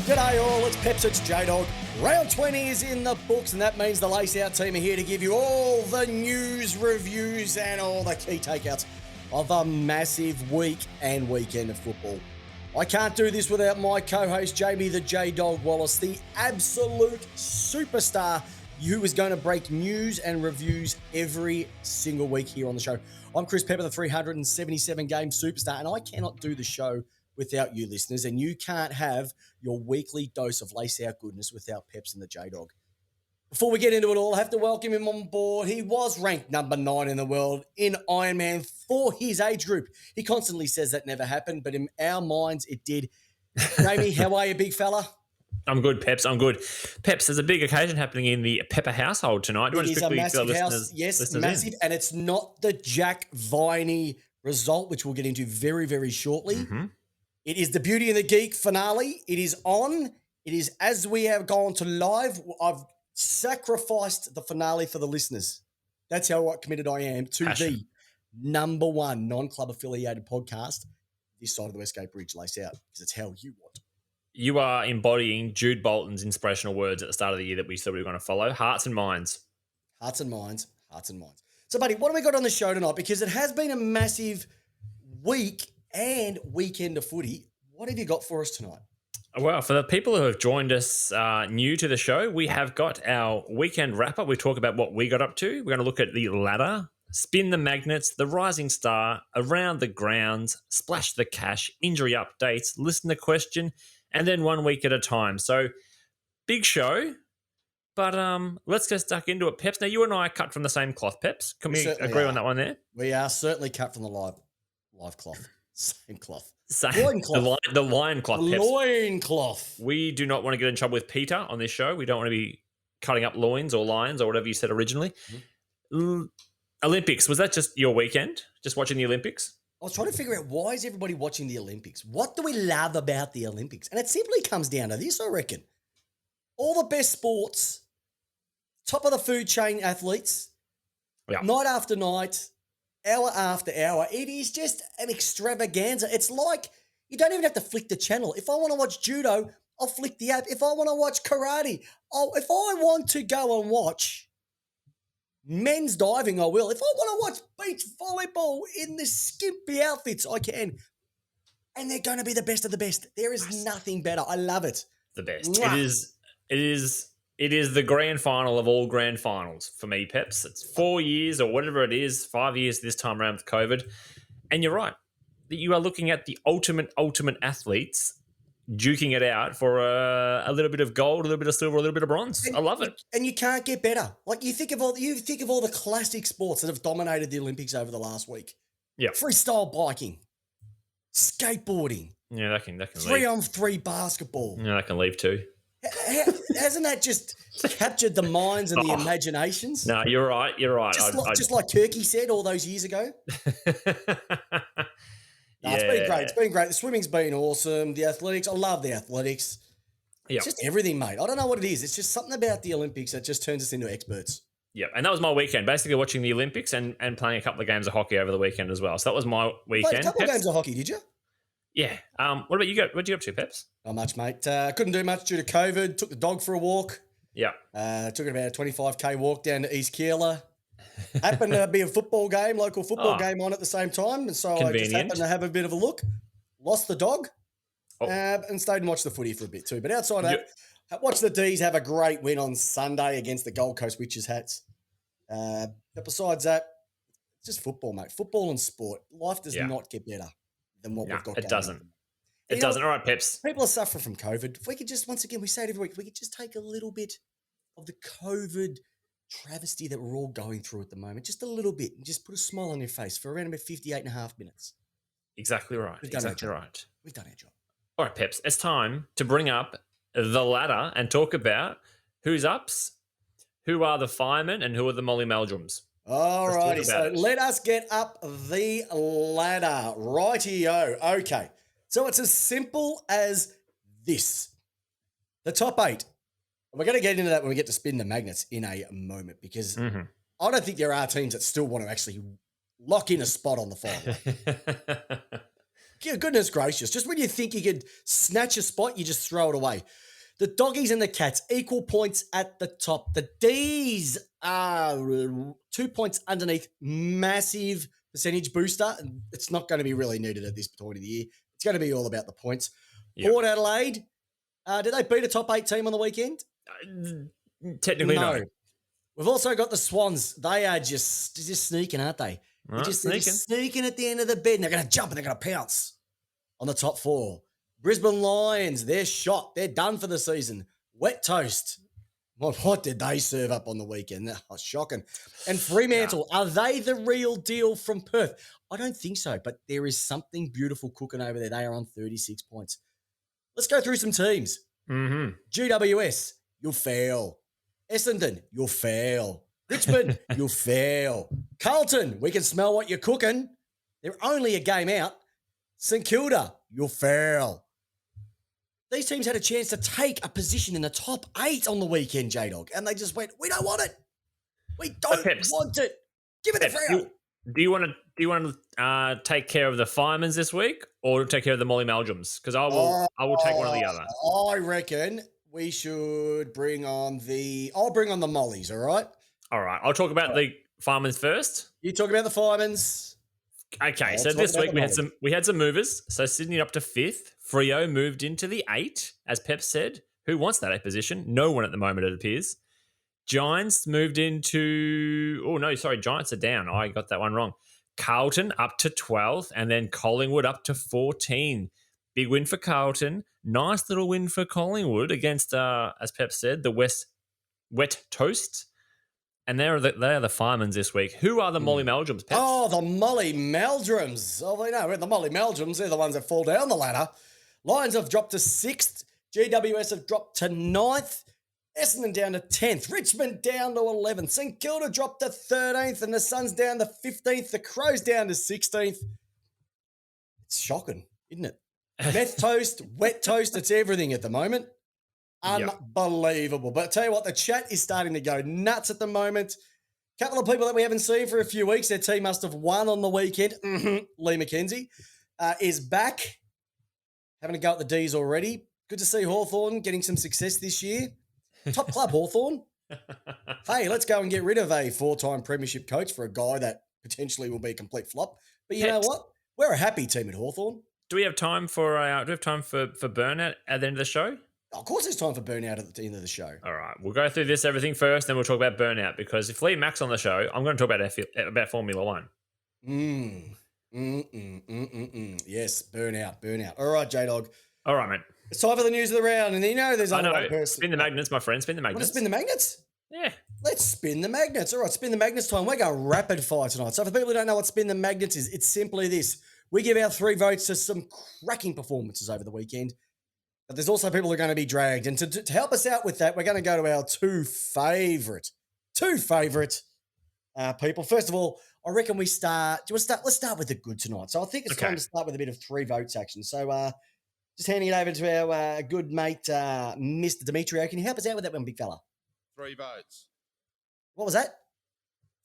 G'day all, it's Peps, it's J-Dog. Round 20 is in the books, and that means the Lace Out team are here to give you all the news, reviews, and all the key takeouts of a massive week and weekend of football. I can't do this without my co-host, Jamie the J-Dog Wallis, the absolute superstar who is going to break news and reviews every single week here on the show. I'm Chris Pepper, the 377-game superstar, and I cannot do the show without you listeners, and you can't have your weekly dose of Lace Out goodness without Peps and the J-Dog. Before we get into it all, I have to welcome him on board. He was ranked number 9 in the world in Ironman for his age group. He constantly says that never happened, but in our minds, it did. Jamie, how are you, big fella? I'm good, Peps. I'm good. Peps, there's a big occasion happening in the Pepper household tonight. It is a massive house. Yes, massive. And it's not the Jack Viney result, which we'll get into very, very shortly. Mm-hmm. It is the Beauty and the Geek finale. It is on. It is as we have gone to live. I've sacrificed the finale for the listeners. That's how committed I am to the number one non-club affiliated podcast this side of the Westgate Bridge, Lace Out, because it's how you want. You are embodying Jude Bolton's inspirational words at the start of the year that we said we were going to follow. Hearts and minds. Hearts and minds. Hearts and minds. So, buddy, what have we got on the show tonight? Because it has been a massive week and weekend of footy. What have you got for us tonight? Well, for the people who have joined us new to the show, we have got our weekend wrap-up. We talk about what we got up to. We're going to look at the ladder, spin the magnets, the rising star, around the grounds, splash the cash, injury updates, listen to question, and then 1 week at a time. So, big show, but let's get stuck into it, Peps. Now, you and I are cut from the same cloth, Peps. Can we agree on that one there? We are certainly cut from the live cloth. Same cloth. Loin cloth. The lion cloth. Loin cloth. We do not want to get in trouble with Peter on this show. We don't want to be cutting up loins or lions or whatever you said originally. Mm-hmm. Olympics, was that just your weekend? Just watching the Olympics? I was trying to figure out, why is everybody watching the Olympics? What do we love about the Olympics? And it simply comes down to this, I reckon. All the best sports, top of the food chain athletes, night after night, hour after hour. It is just an extravaganza. It's like you don't even have to flick the channel. If I want to watch judo, I'll flick the app. If I want to watch karate, if I want to go and watch men's diving, I will. If I want to watch beach volleyball in the skimpy outfits, I can. And they're going to be the best of the best. There is nothing better. I love it. The best. Mwah. It is the grand final of all grand finals for me, Peps. It's 4 years or whatever it is, 5 years this time around with COVID. And you're right. You are looking at the ultimate athletes duking it out for a little bit of gold, a little bit of silver, a little bit of bronze. I love it. And you can't get better. Like you think of all the classic sports that have dominated the Olympics over the last week. Yeah. Freestyle biking, skateboarding. Yeah, that can leave. 3-on-3 basketball. Yeah, that can leave too. Hasn't that just captured the minds and the imaginations? No, you're right. Just like Kirky said all those years ago. It's been great. It's been great. The swimming's been awesome. The athletics, I love the athletics. Yeah. It's just everything, mate. I don't know what it is. It's just something about the Olympics that just turns us into experts. Yeah, and that was my weekend, basically watching the Olympics and playing a couple of games of hockey over the weekend as well. So that was my weekend. Played a couple of games of hockey, did you? Yeah. What about you? What did you up to, Peps? Not much, mate. Couldn't do much due to COVID. Took the dog for a walk. Yeah. Took it about a 25K walk down to East Keeler. Happened to be a local football game on at the same time. And so I just happened to have a bit of a look. Lost the dog and stayed and watched the footy for a bit too. But outside of that, watched the D's have a great win on Sunday against the Gold Coast Witches Hats. But besides that, it's just football, mate. Football and sport. Life does not get better than what we've got going on. It doesn't. It doesn't. All right, Peps. People are suffering from COVID. If we could just, once again, we say it every week, if we could just take a little bit of the COVID travesty that we're all going through at the moment, just a little bit, and just put a smile on your face for around about 58.5 minutes. Exactly right. Exactly right. We've done our job. All right, Peps. It's time to bring up the ladder and talk about who's ups, who are the firemen, and who are the Molly Meldrums. All righty. So let us get up the ladder. Righty-o. Okay. So it's as simple as this. The top 8. We're going to get into that when we get to spin the magnets in a moment, because I don't think there are teams that still want to actually lock in a spot on the final. goodness gracious. Just when you think you could snatch a spot, you just throw it away. The Doggies and the Cats, equal points at the top. The D's are 2 points underneath, massive percentage booster. And it's not going to be really needed at this point of the year. It's going to be all about the points. Yep. Port Adelaide, did they beat a top 8 team on the weekend? Technically, no. We've also got the Swans. They are just sneaking, aren't they? They're just sneaking at the end of the bed, and they're going to jump and they're going to pounce on the top 4. Brisbane Lions, they're shot. They're done for the season. Wet toast. What did they serve up on the weekend? That was shocking. And Fremantle, are they the real deal from Perth? I don't think so, but there is something beautiful cooking over there. They are on 36 points. Let's go through some teams. GWS, you'll fail. Essendon, you'll fail. Richmond, you'll fail. Carlton, we can smell what you're cooking. They're only a game out. St Kilda, you'll fail. These teams had a chance to take a position in the top 8 on the weekend, J-Dog, and they just went, we don't want it. We don't want it. Give it to Freo. Do you want to take care of the Firemen's this week or take care of the Molly Meldrums? Because I will take one or the other. I reckon we should bring on the Mollies, all right? All right. I'll talk about the Firemen's first. You talk about the Firemen's. Okay, so this week we had some movers. So Sydney up to 5th. Freo moved into the 8, as Pep said. Who wants that 8th position? No one at the moment, it appears. Giants moved into... Oh, no, sorry, Giants are down. I got that one wrong. Carlton up to 12th, and then Collingwood up to 14. Big win for Carlton. Nice little win for Collingwood against, as Pep said, the Wet Toast. And they are the Firemen's this week. Who are the Molly Meldrums, Pep? Oh, the Molly Meldrums. Oh, we know. The Molly Meldrums, they're the ones that fall down the ladder. Lions have dropped to 6th. GWS have dropped to 9th. Essendon down to 10th. Richmond down to 11th. St Kilda dropped to 13th. And the Suns down to 15th. The Crows down to 16th. It's shocking, isn't it? Meth toast, wet toast, it's everything at the moment. Unbelievable. But I tell you what, the chat is starting to go nuts at the moment. A couple of people that we haven't seen for a few weeks, their team must have won on the weekend. Lee McKenzie is back. Having a go at the D's already. Good to see Hawthorn getting some success this year. Top club, Hawthorn. Hey, let's go and get rid of a 4-time premiership coach for a guy that potentially will be a complete flop. But you know what? We're a happy team at Hawthorn. Do we have time for burnout at the end of the show? Of course there's time for burnout at the end of the show. All right. We'll go through everything first, then we'll talk about burnout, because if Lee Mack's on the show, I'm going to talk about Formula One. Yes, burnout. All right, J-Dog. All right, mate. It's time for the news of the round, and you know there's only one person. Spin the magnets, my friend. Spin the magnets. Want to spin the magnets? Yeah. Let's spin the magnets. All right, spin the magnets time. We're going rapid fire tonight. So for people who don't know what spin the magnets is, it's simply this. We give our 3 votes to some cracking performances over the weekend. But there's also people who are going to be dragged. And to help us out with that, we're going to go to our two favourite people. First of all, I reckon let's start with the good tonight. So I think it's time to start with a bit of 3 votes action. So just handing it over to our good mate, Mr. Demetrio. Can you help us out with that one, big fella? 3 votes. What was that?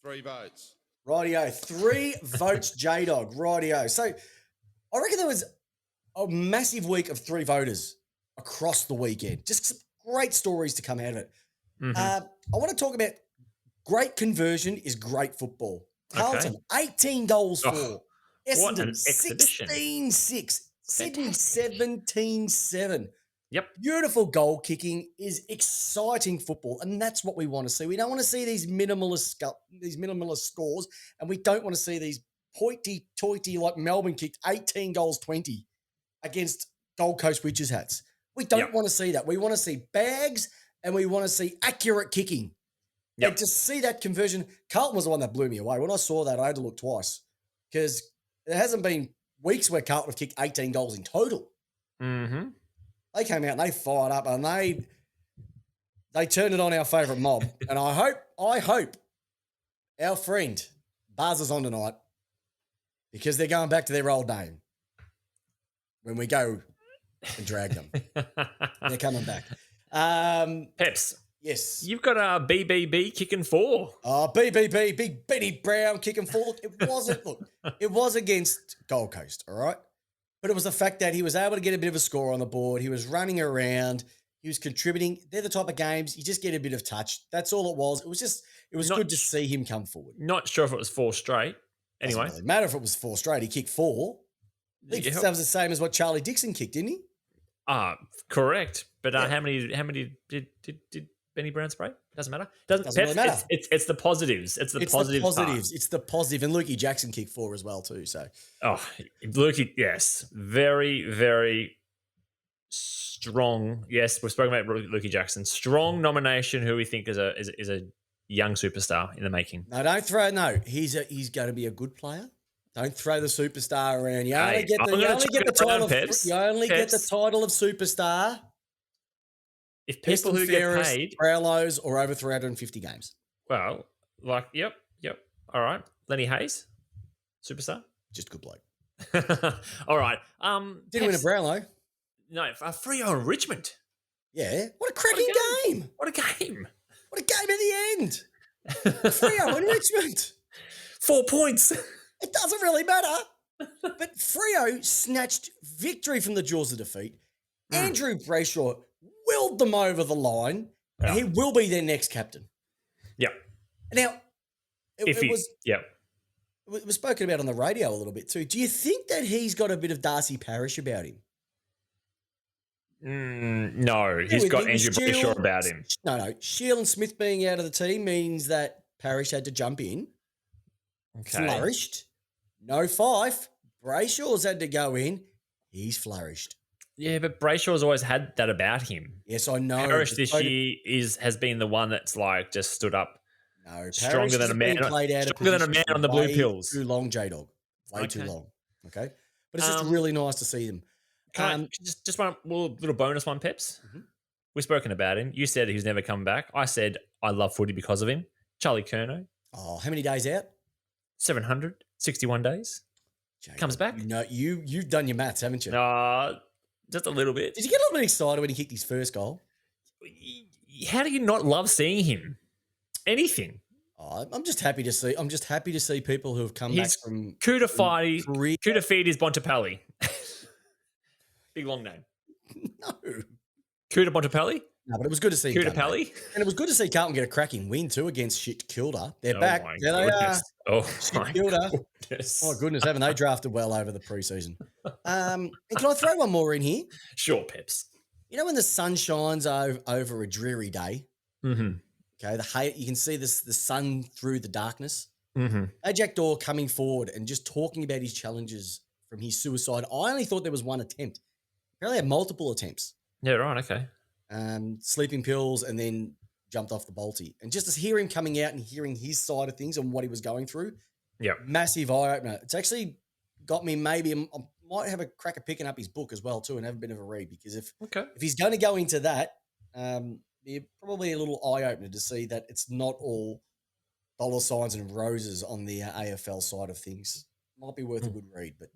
3 votes. Rightio. 3 votes, J-Dog. Rightio. So I reckon there was a massive week of 3 voters across the weekend. Just some great stories to come out of it. I want to talk about great conversion is great football. Carlton, 18 goals for. Essendon, 16-6. Sydney, 17-7. Yep. Beautiful goal kicking is exciting football, and that's what we want to see. We don't want to see these minimalist scores, and we don't want to see these hoity-toity like Melbourne kicked 18 goals 20 against Gold Coast Witches hats. We don't want to see that. We want to see bags, and we want to see accurate kicking. And to see that conversion, Carlton was the one that blew me away. When I saw that, I had to look twice because there hasn't been weeks where Carlton have kicked 18 goals in total. They came out and they fired up and they turned it on our favourite mob. And I hope our friend Buzz is on tonight because they're going back to their old name when we go and drag them. They're coming back. Peps. Yes. You've got a BBB kicking 4. Oh, BBB, Big Benny Brown kicking 4. Look, it was against Gold Coast, all right? But it was the fact that he was able to get a bit of a score on the board. He was running around. He was contributing. They're the type of games you just get a bit of touch. That's all it was. It was good to see him come forward. Not sure if it was 4 straight. Anyway. Doesn't really matter if it was 4 straight. He kicked 4. I think that was the same as what Charlie Dixon kicked, didn't he? Correct. But how many did Benny Brown spray? Doesn't matter. Doesn't really matter. It's the positives. It's the positives. It's the positive. And Lukey Jackson kicked 4 as well too. So Lukey, yes. Very, very strong. Yes, we've spoken about Lukey Jackson. Strong nomination who we think is a young superstar in the making. No, don't throw. No, he's going to be a good player. Don't throw the superstar around. You only get the title of superstar if people who get paid Brownlows or over 350 games. Well, yep. All right, Lenny Hayes, superstar, just a good bloke. All right. Didn't win a Brownlow. No, Freo and Richmond. Yeah, what a cracking game! What a game! What a game at the end! Freo and Richmond. 4 points. It doesn't really matter. But Freo snatched victory from the jaws of defeat. Andrew Brayshaw willed them over the line. And he will be their next captain. Yep. Now, it was spoken about on the radio a little bit too. Do you think that he's got a bit of Darcy Parish about him? No, he's got Andrew Brayshaw about him. No. Shield and Smith being out of the team means that Parish had to jump in. Okay. Flourished. No Fife. Brayshaw's had to go in. He's flourished. Yeah, but Brayshaw's always had that about him. Yes, I know. Parish this year has been the one that's just stood up. No, stronger than a man. Stronger than a man on the blue pills. Too long, J-Dog. Way too long. Okay, but it's just really nice to see them. Just one little bonus one, Peps. Mm-hmm. We've spoken about him. You said he's never come back. I said I love footy because of him. Charlie Curnow. Oh, how many days out? 761 days. Comes back. You've done your maths, haven't you? Just a little bit. Did you get a little bit excited when he kicked his first goal? How do you not love seeing him? Anything. I'm just happy to see. I'm just happy to see people who have come back from Kutafidi is Bontempelli. Big long name. No. Kuta Bontempelli? No, but it was good to see Kutapelli. And it was good to see Carlton get a cracking win too against shit Kilda. They're back. There they are. Oh, my Kilda. Goodness. Oh, goodness. Haven't they drafted well over the preseason? And can I throw one more in here? Sure, Peps. You know when the sun shines over a dreary day? Mm-hmm. Okay, you can see the sun through the darkness. Mm-hmm. Jack Dorr coming forward and just talking about his challenges from his suicide. I only thought there was one attempt. Apparently had multiple attempts. Yeah, right, okay. Sleeping pills and then jumped off the bolty. And just to hear him coming out and hearing his side of things and what he was going through, massive eye-opener. It's actually got me I might have a crack at picking up his book as well too and have a bit of a read because if he's going to go into that, probably a little eye-opener to see that it's not all dollar signs and roses on the AFL side of things. Might be worth a good read, but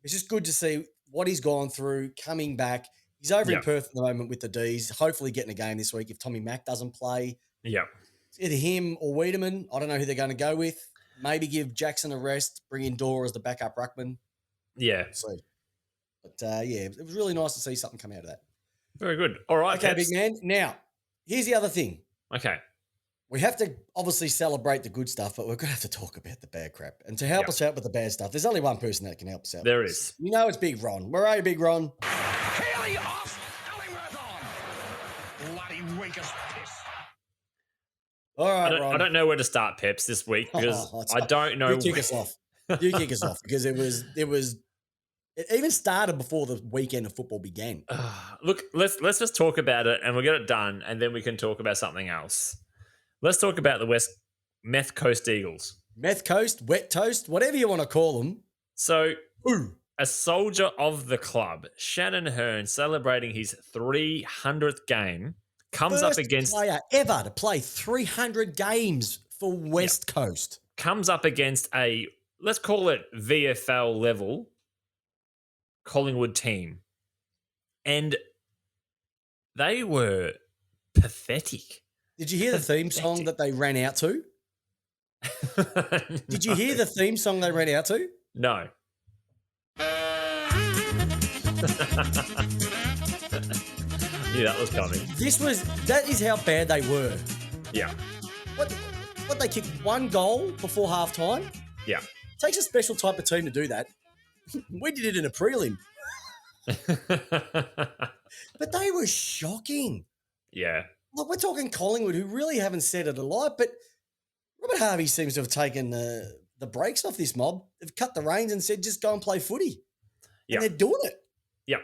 it's just good to see what he's gone through, coming back. He's over in Perth at the moment with the D's, hopefully getting a game this week if Tommy Mack doesn't play. Yeah. It's either him or Wiedemann. I don't know who they're going to go with. Maybe give Jackson a rest, bring in Dorr as the backup ruckman. Yeah. So, but it was really nice to see something come out of that. Very good. All right, okay, big man. Now, here's the other thing. Okay. We have to obviously celebrate the good stuff, but we're going to have to talk about the bad crap. And to help us out with the bad stuff, there's only one person that can help us out. There is. You know it's Big Ron. Where are you, Big Ron? Haley off, Ellingworth on. Bloody weakest piss. All right, Ron. I don't know where to start, Peps, this week because I don't know. You kick us off. You kick us off because it even started before the weekend of football began. Look, let's just talk about it and we'll get it done and then we can talk about something else. Let's talk about the Meth Coast Eagles. Meth Coast, Wet Toast, whatever you want to call them. So, a soldier of the club, Shannon Hearn, celebrating his 300th game, comes up against... First player ever to play 300 games for West Coast. Comes up against a, let's call it VFL level, Collingwood team. And they were pathetic. Did you hear the theme song that they ran out to? Did you hear the theme song they ran out to? No. Knew that was coming. That is how bad they were. Yeah. What they kicked one goal before half time? Yeah. Takes a special type of team to do that. We did it in a prelim. But they were shocking. Yeah. Look, we're talking Collingwood, who really haven't said it a lot, but Robert Harvey seems to have taken the brakes off this mob. They've cut the reins and said, just go and play footy. Yeah. And they're doing it. Yeah.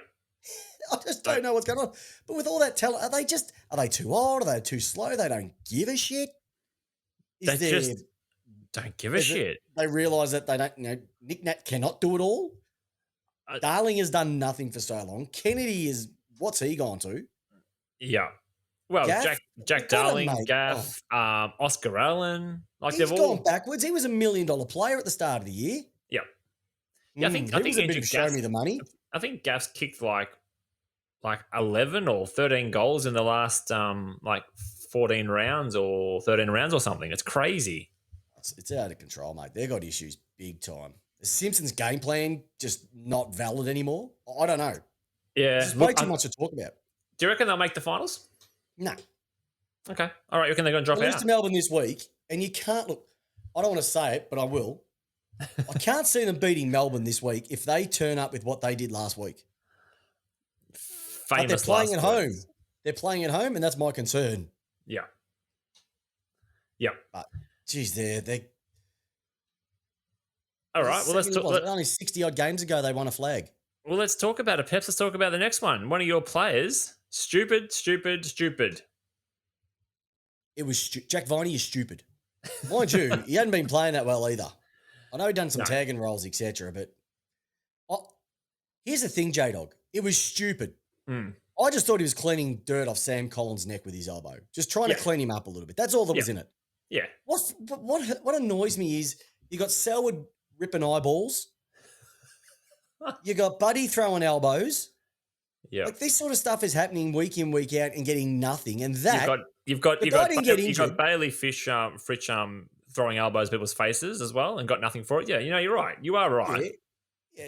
I just don't know what's going on. But with all that talent, are they too old? Are they too slow? They don't give a shit? They just don't give a shit. They realise that they don't, Nick Nat cannot do it all. Darling has done nothing for so long. Kennedy is, what's he gone to? Yeah. Well, Gaff? Jack Darling, Gaff, Oscar Allen. Like He's gone backwards. He was $1 million player at the start of the year. Yeah. Yeah, I think was a bit of show me the money. I think Gaff's kicked like 11 or 13 goals in the last 14 rounds or 13 rounds or something. It's crazy. It's out of control, mate. They've got issues big time. The Simpsons game plan just not valid anymore. I don't know. Yeah. There's way too much to talk about. Do you reckon they'll make the finals? No. Okay. All right. You reckon they're going to drop They lose out? to Melbourne this week, and you can't look. I don't want to say it, but I will. I can't see them beating Melbourne this week if they turn up with what they did last week. But they're playing at home. They're playing at home, and that's my concern. Yeah. Yeah. But, geez, they're all right. Well, let's talk. Only 60-odd games ago, they won a flag. Well, let's talk about it, Peps. Let's talk about the next one. One of your players, stupid. It was Jack Viney is stupid. Mind you, he hadn't been playing that well either. I know he'd done some tagging roles, etc. But here's the thing, J-Dog. It was stupid. I just thought he was cleaning dirt off Sam Collins' neck with his elbow. Just trying to clean him up a little bit. That's all that was in it. Yeah. What annoys me is you got Selwood ripping eyeballs. You got Buddy throwing elbows. Yeah. Like this sort of stuff is happening week in, week out and getting nothing. And that you've got Bailey Fritsch throwing elbows at people's faces as well and got nothing for it. Yeah, you're right. You are right. Yeah,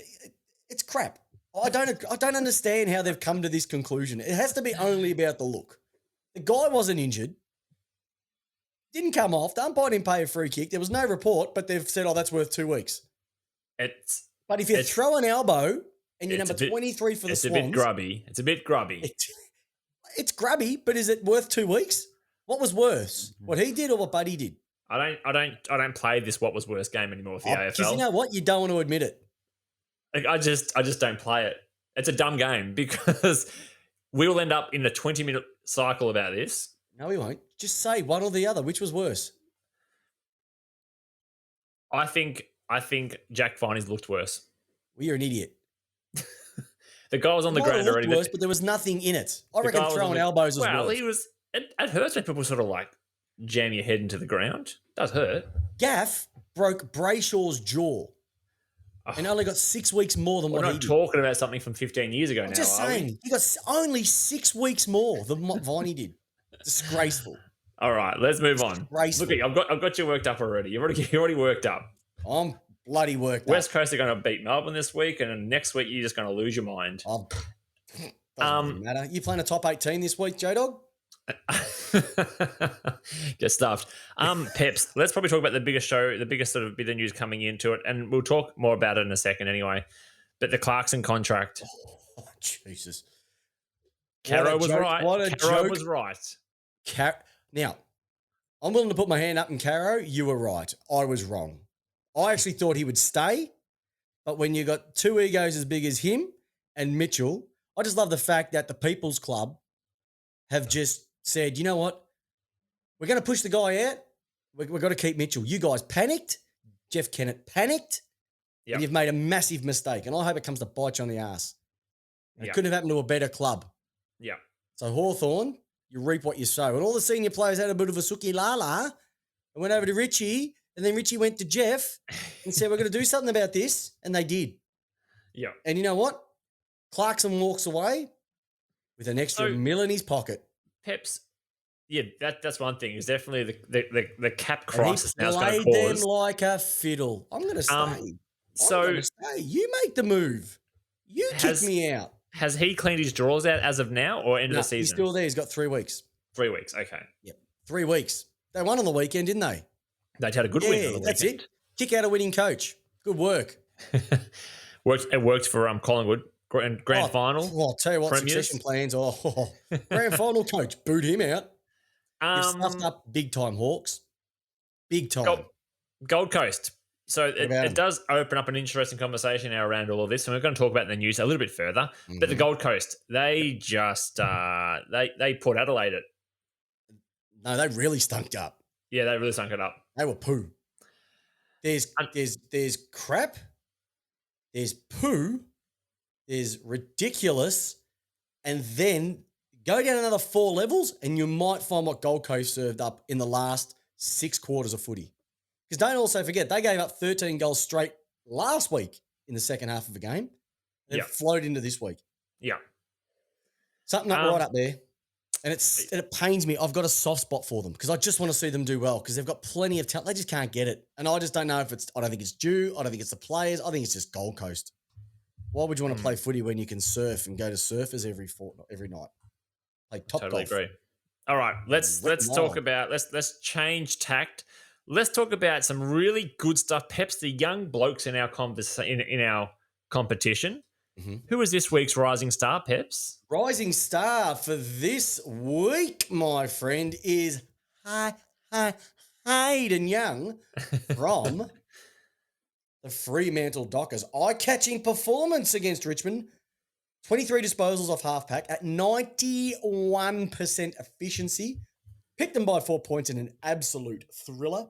it's crap. I don't understand how they've come to this conclusion. It has to be only about the look. The guy wasn't injured. Didn't come off. The umpire didn't pay a free kick. There was no report, but they've said, that's worth 2 weeks. But if you throw an elbow and you're number 23 for the Swans... It's a bit grubby. It's grubby, but is it worth 2 weeks? What was worse? What he did or what Buddy did? I don't play this what was worse game anymore with the AFL. Because you know what? You don't want to admit it. I just don't play it. It's a dumb game because we will end up in a 20-minute cycle about this. No, we won't. Just say one or the other. Which was worse? I think Jack Viney's looked worse. Well, you're an idiot. The guy was on the ground already. Worse, but there was nothing in it. I reckon throwing elbows was worse. Well, it hurts when people sort of jam your head into the ground. It does hurt. Gaff broke Brayshaw's jaw and only got 6 weeks more than what he did. We're not talking about something from 15 years ago now, just saying. He got only 6 weeks more than what Viney did. Disgraceful. All right, let's move on. Look, I've got you worked up already. You're already worked up. I'm bloody worked up. West Coast are going to beat Melbourne this week, and then next week you're just going to lose your mind. Doesn't really matter. You playing a top 18 this week, J-Dog? Get stuffed. Peps, let's probably talk about the biggest sort of bit of news coming into it, and we'll talk more about it in a second anyway. But the Clarkson contract. Oh, Jesus. Caro was right. Caro was right. Now, I'm willing to put my hand up, and Caro, you were right. I was wrong. I actually thought he would stay, but when you got two egos as big as him and Mitchell, I just love the fact that the People's Club have just said, you know what? We're going to push the guy out. We've got to keep Mitchell. You guys panicked. Jeff Kennett panicked. Yep. And you've made a massive mistake. And I hope it comes to bite you on the ass. It couldn't have happened to a better club. Yeah. So Hawthorn, you reap what you sow. And all the senior players had a bit of a suki lala and went over to Richie. And then Richie went to Jeff and said, we're going to do something about this. And they did. Yeah. And you know what? Clarkson walks away with an extra mil in his pocket. Peps, yeah, that's one thing. It's definitely the cap crisis now. He played them like a fiddle. I'm going to stay. I'm going to stay. You make the move. You kick me out. Has he cleaned his drawers out as of now or end of No, the season? he's still there. He's got 3 weeks. 3 weeks. Okay. Yep. 3 weeks. They won on the weekend, didn't they? They'd had a good win on the weekend. That's it. Kick out a winning coach. Good work. It worked for Collingwood grand final. Well, I'll tell you what, premiers. succession plans. Grand final coach, boot him out. You've stuffed up big time, Hawks. Big time. Gold Coast. So about them? it does open up an interesting conversation now around all of this, and we're going to talk about the news a little bit further. But the Gold Coast, they just they put Adelaide it. No, they really stunk up. Yeah, they really sunk it up. They were poo. There's crap. There's poo. There's ridiculous. And then go down another 4 levels and you might find what Gold Coast served up in the last 6 quarters of footy. Because don't also forget, they gave up 13 goals straight last week in the second half of a game. And it flowed into this week. Yeah. Something right up there. And it pains me. I've got a soft spot for them because I just want to see them do well because they've got plenty of talent. They just can't get it. And I just don't know if I don't think it's due. I don't think it's the players. I think it's just Gold Coast. Why would you want to play footy when you can surf and go to surfers every night? Play top Totally golf. agree. All right, let's talk about let's change tact. Let's talk about some really good stuff. Peps, the young blokes in our in our competition. Mm-hmm. Who is this week's rising star, Peps? Rising star for this week, my friend, is Hayden Young from the Fremantle Dockers. Eye-catching performance against Richmond. 23 disposals off half-pack at 91% efficiency. Picked them by 4 points in an absolute thriller.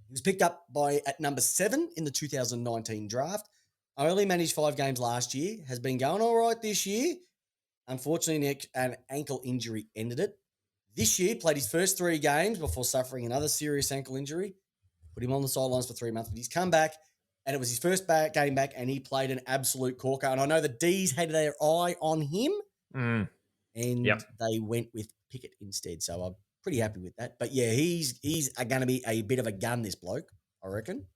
He was picked up at number 7 in the 2019 draft. I only managed 5 games last year. Has been going all right this year. Unfortunately, an ankle injury ended it. This year, played his first 3 games before suffering another serious ankle injury. Put him on the sidelines for 3 months, but he's come back, and it was his first game back, and he played an absolute corker. And I know the D's had their eye on him, and they went with Pickett instead. So I'm pretty happy with that. But yeah, he's going to be a bit of a gun, this bloke, I reckon.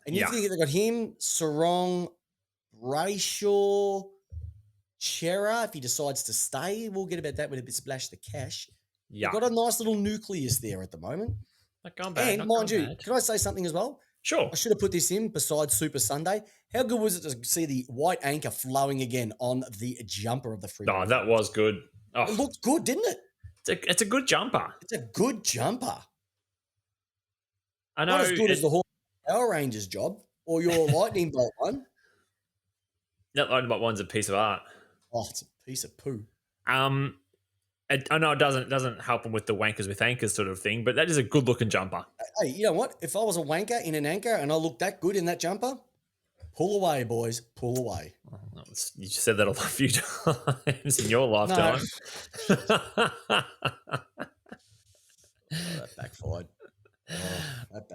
And you think they've got him, Sarong, Brayshaw, Chera, if he decides to stay. We'll get about that with a bit splash the cash. Yeah. They've got a nice little nucleus there at the moment. Not gone bad. And mind you, can I say something as well? Sure. I should have put this in besides Super Sunday. How good was it to see the white anchor flowing again on the jumper of the Freo? Oh, that was good. Oh. It looked good, didn't it? It's a good jumper. It's a good jumper. I know. Not as good as the Hawthorn Power Rangers job or your lightning bolt one. That lightning bolt one's a piece of art. Oh, it's a piece of poo. I know it doesn't help them with the wankers with anchors sort of thing, but that is a good looking jumper. Hey, you know what? If I was a wanker in an anchor and I looked that good in that jumper, pull away, boys, pull away. Oh, you just said that a few times in your lifetime. No. That backfired.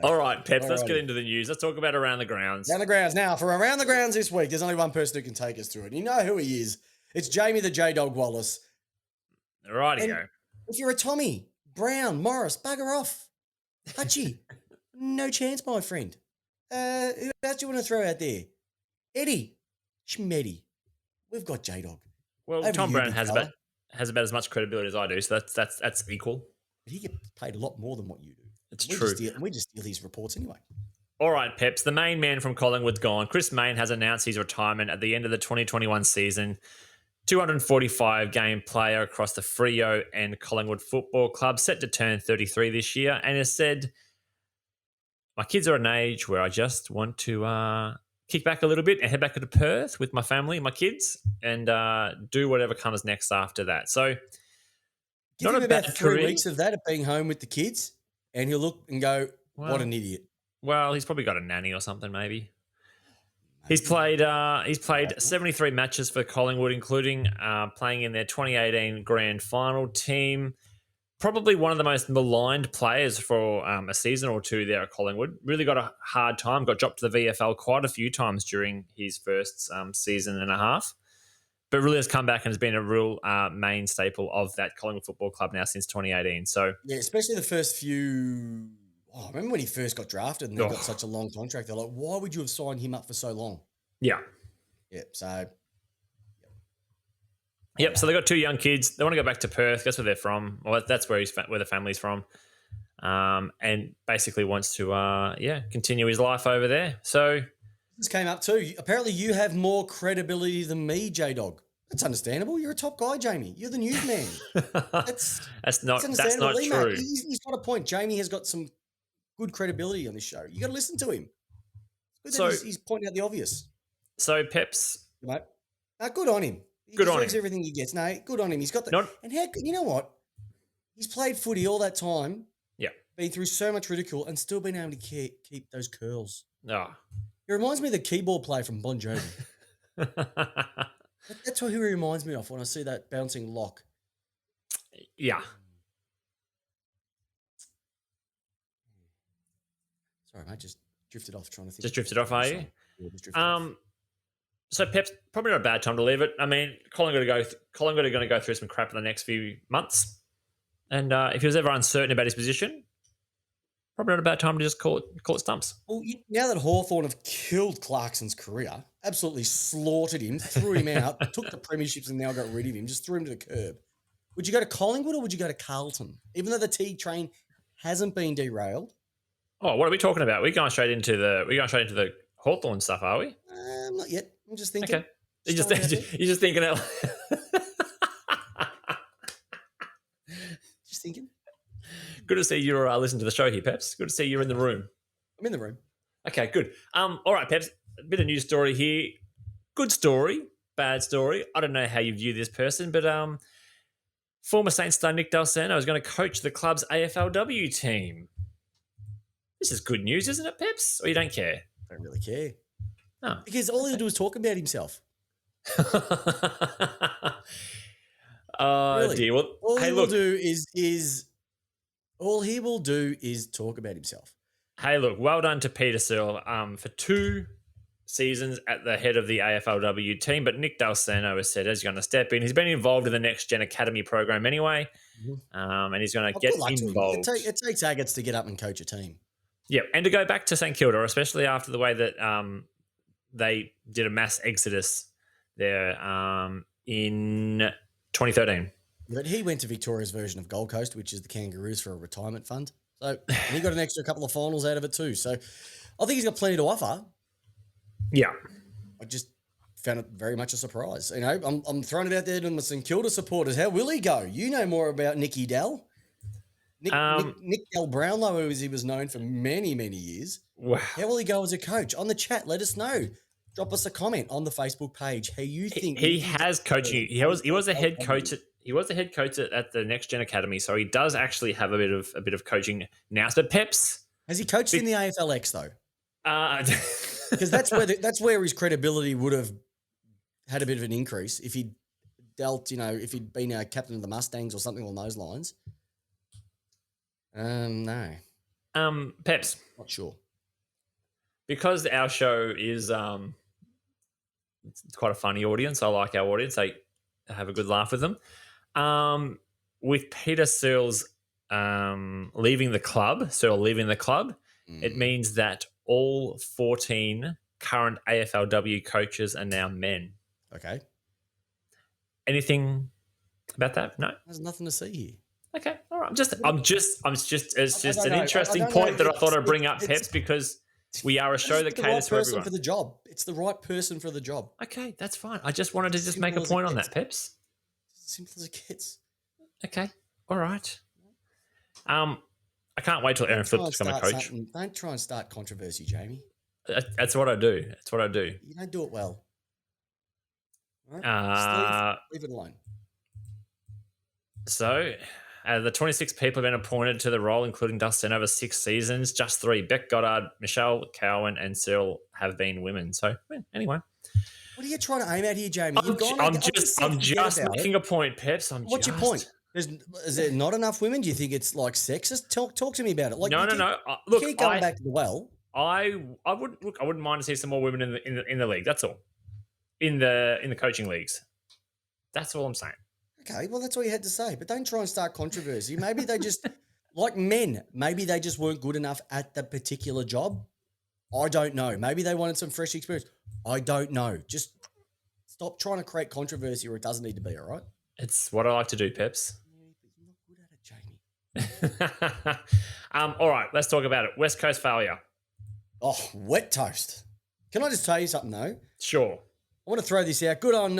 All right, Peps, let's get into the news. Let's talk about Around the Grounds. Around the Grounds. Now, for Around the Grounds this week, there's only one person who can take us through it. You know who he is. It's Jamie the J-Dog Wallis. Rightio. If you're a Tommy, Brown, Morris, bugger off. Hutchie, no chance, my friend. Who else do you want to throw out there? Eddie, Schmeddy. We've got J-Dog. Well, Tom Brown has about as much credibility as I do, so that's equal. But he gets paid a lot more than what you do. It's true. We just steal his reports anyway. All right, Peps. The main man from Collingwood's gone. Chris Mayne has announced his retirement at the end of the 2021 season. 245-game player across the Freo and Collingwood Football Club, set to turn 33 this year, and has said, my kids are at an age where I just want to kick back a little bit and head back to Perth with my family and my kids and do whatever comes next after that. So, give him about 3 weeks of that, of being home with the kids, and he'll look and go, what an idiot. Well, he's probably got a nanny or something, maybe. He's played 73 matches for Collingwood, including playing in their 2018 grand final team. Probably one of the most maligned players for a season or two there at Collingwood. Really got a hard time. Got dropped to the VFL quite a few times during his first season and a half. But really has come back and has been a real main staple of that Collingwood Football Club now since 2018. So yeah, especially the first few. I remember when he first got drafted and they got such a long contract. They're like, why would you have signed him up for so long? Yeah. Yeah. So Yep. So they got 2 young kids. They want to go back to Perth. That's where they're from. Well, that's where where the family's from. And basically wants to, continue his life over there. So This came up too. Apparently, you have more credibility than me, J-Dog. That's understandable. You're a top guy, Jamie. You're the newsman. that's not Lee, true. mate, he's got a point. Jamie has got some good credibility on this show. You got to listen to him. It's good that he's pointing out the obvious. So Peps, Mate, good on him. He deserves everything he gets. No, good on him. He's got the and how you know what? He's played footy all that time. Yeah, been through so much ridicule and still been able to keep those curls. No, he reminds me of the keyboard player from Bon Jovi. That's what he reminds me of when I see that bouncing lock. Yeah. Sorry, mate. Just drifted off trying to think. Just drifted off, are you? Yeah, just drifted off. So Pep's probably not a bad time to leave it. I mean, Collingwood are going to go through some crap in the next few months, and if he was ever uncertain about his position, probably not a bad time to just call it stumps. Well, now that Hawthorn have killed Clarkson's career, absolutely slaughtered him, threw him out, took the premierships and now got rid of him, just threw him to the curb. Would you go to Collingwood or would you go to Carlton? Even though the T train hasn't been derailed. Oh, what are we talking about? We're going straight into the Hawthorn stuff, are we? Not yet. I'm just thinking. Okay. You're just thinking out. Just thinking. Good to see you're listening to the show here, Peps. Good to see you're in the room. I'm in the room. Okay, good. All right, Peps. A bit of news story here. Good story, bad story. I don't know how you view this person, but former Saints star Nick Dalsano is going to coach the club's AFLW team. This is good news, isn't it, Peps? Or you don't care? I don't really care. No. Because all he'll do is talk about himself. Really? Dear. Well, all he will do is talk about himself. Hey, look, well done to Peter Searle for 2 seasons at the head of the AFLW team, but Nick Dalsano has said he's going to step in. He's been involved in the Next Gen Academy program anyway, and he's going to get involved. It takes agates to get up and coach a team. Yeah, and to go back to St Kilda, especially after the way that they did a mass exodus there in 2013. But he went to Victoria's version of Gold Coast, which is the Kangaroos for a retirement fund. So he got an extra couple of finals out of it too. So I think he's got plenty to offer. Yeah. I just found it very much a surprise. You know, I'm throwing it out there to the St Kilda supporters. How will he go? You know more about Nicky Dell. Nick Dell Brownlow, as he was known for many, many years. Wow. How will he go as a coach? On the chat, let us know. Drop us a comment on the Facebook page. How you think he has coaching? He was a head coach at the Next Gen Academy, so he does actually have a bit of coaching now. So Peps, has he coached in the AFLX though? Because that's where his credibility would have had a bit of an increase if he'd dealt, if he'd been a captain of the Mustangs or something along those lines. No. Peps, not sure. Because our show is it's quite a funny audience. I like our audience. I have a good laugh with them. With Peter Searle's leaving the club, it means that all 14 current AFLW coaches are now men. Okay. Anything about that? No. There's nothing to see here. Okay. All right. It's just an interesting point that I thought I'd bring up, Peps, because we are a show that caters for everyone. For the job. It's the right person for the job. Okay, that's fine. I just wanted to just make a point on that, Peps. Simple as it gets. Okay. All right. I can't wait till Aaron Phillips becomes a coach. Don't try and start controversy, Jamie. That's what I do. You don't do it well. All right? Leave it alone. So, the 26 people have been appointed to the role, including Dustin, over 6 seasons. Just 3, Beck Goddard, Michelle Cowan, and Searle have been women. So, anyway. What are you trying to aim at here, Jamie? I'm just making a point, Peps. What's your point? Is there not enough women? Do you think it's like sexist? Talk to me about it. Like, no. Look, keep going back to the well. I wouldn't mind to see some more women in the league. That's all. In the coaching leagues. That's all I'm saying. Okay, well, that's all you had to say. But don't try and start controversy. Maybe they just, like men, maybe they just weren't good enough at the particular job. I don't know. Maybe they wanted some fresh experience. I don't know. Just Stop trying to create controversy where it doesn't need to be, all right? It's what I like to do, Peps. Yeah, but you're not good at it, Jamie. All right, let's talk about it. West Coast failure. Oh, wet toast. Can I just tell you something, though? Sure. I want to throw this out. Good on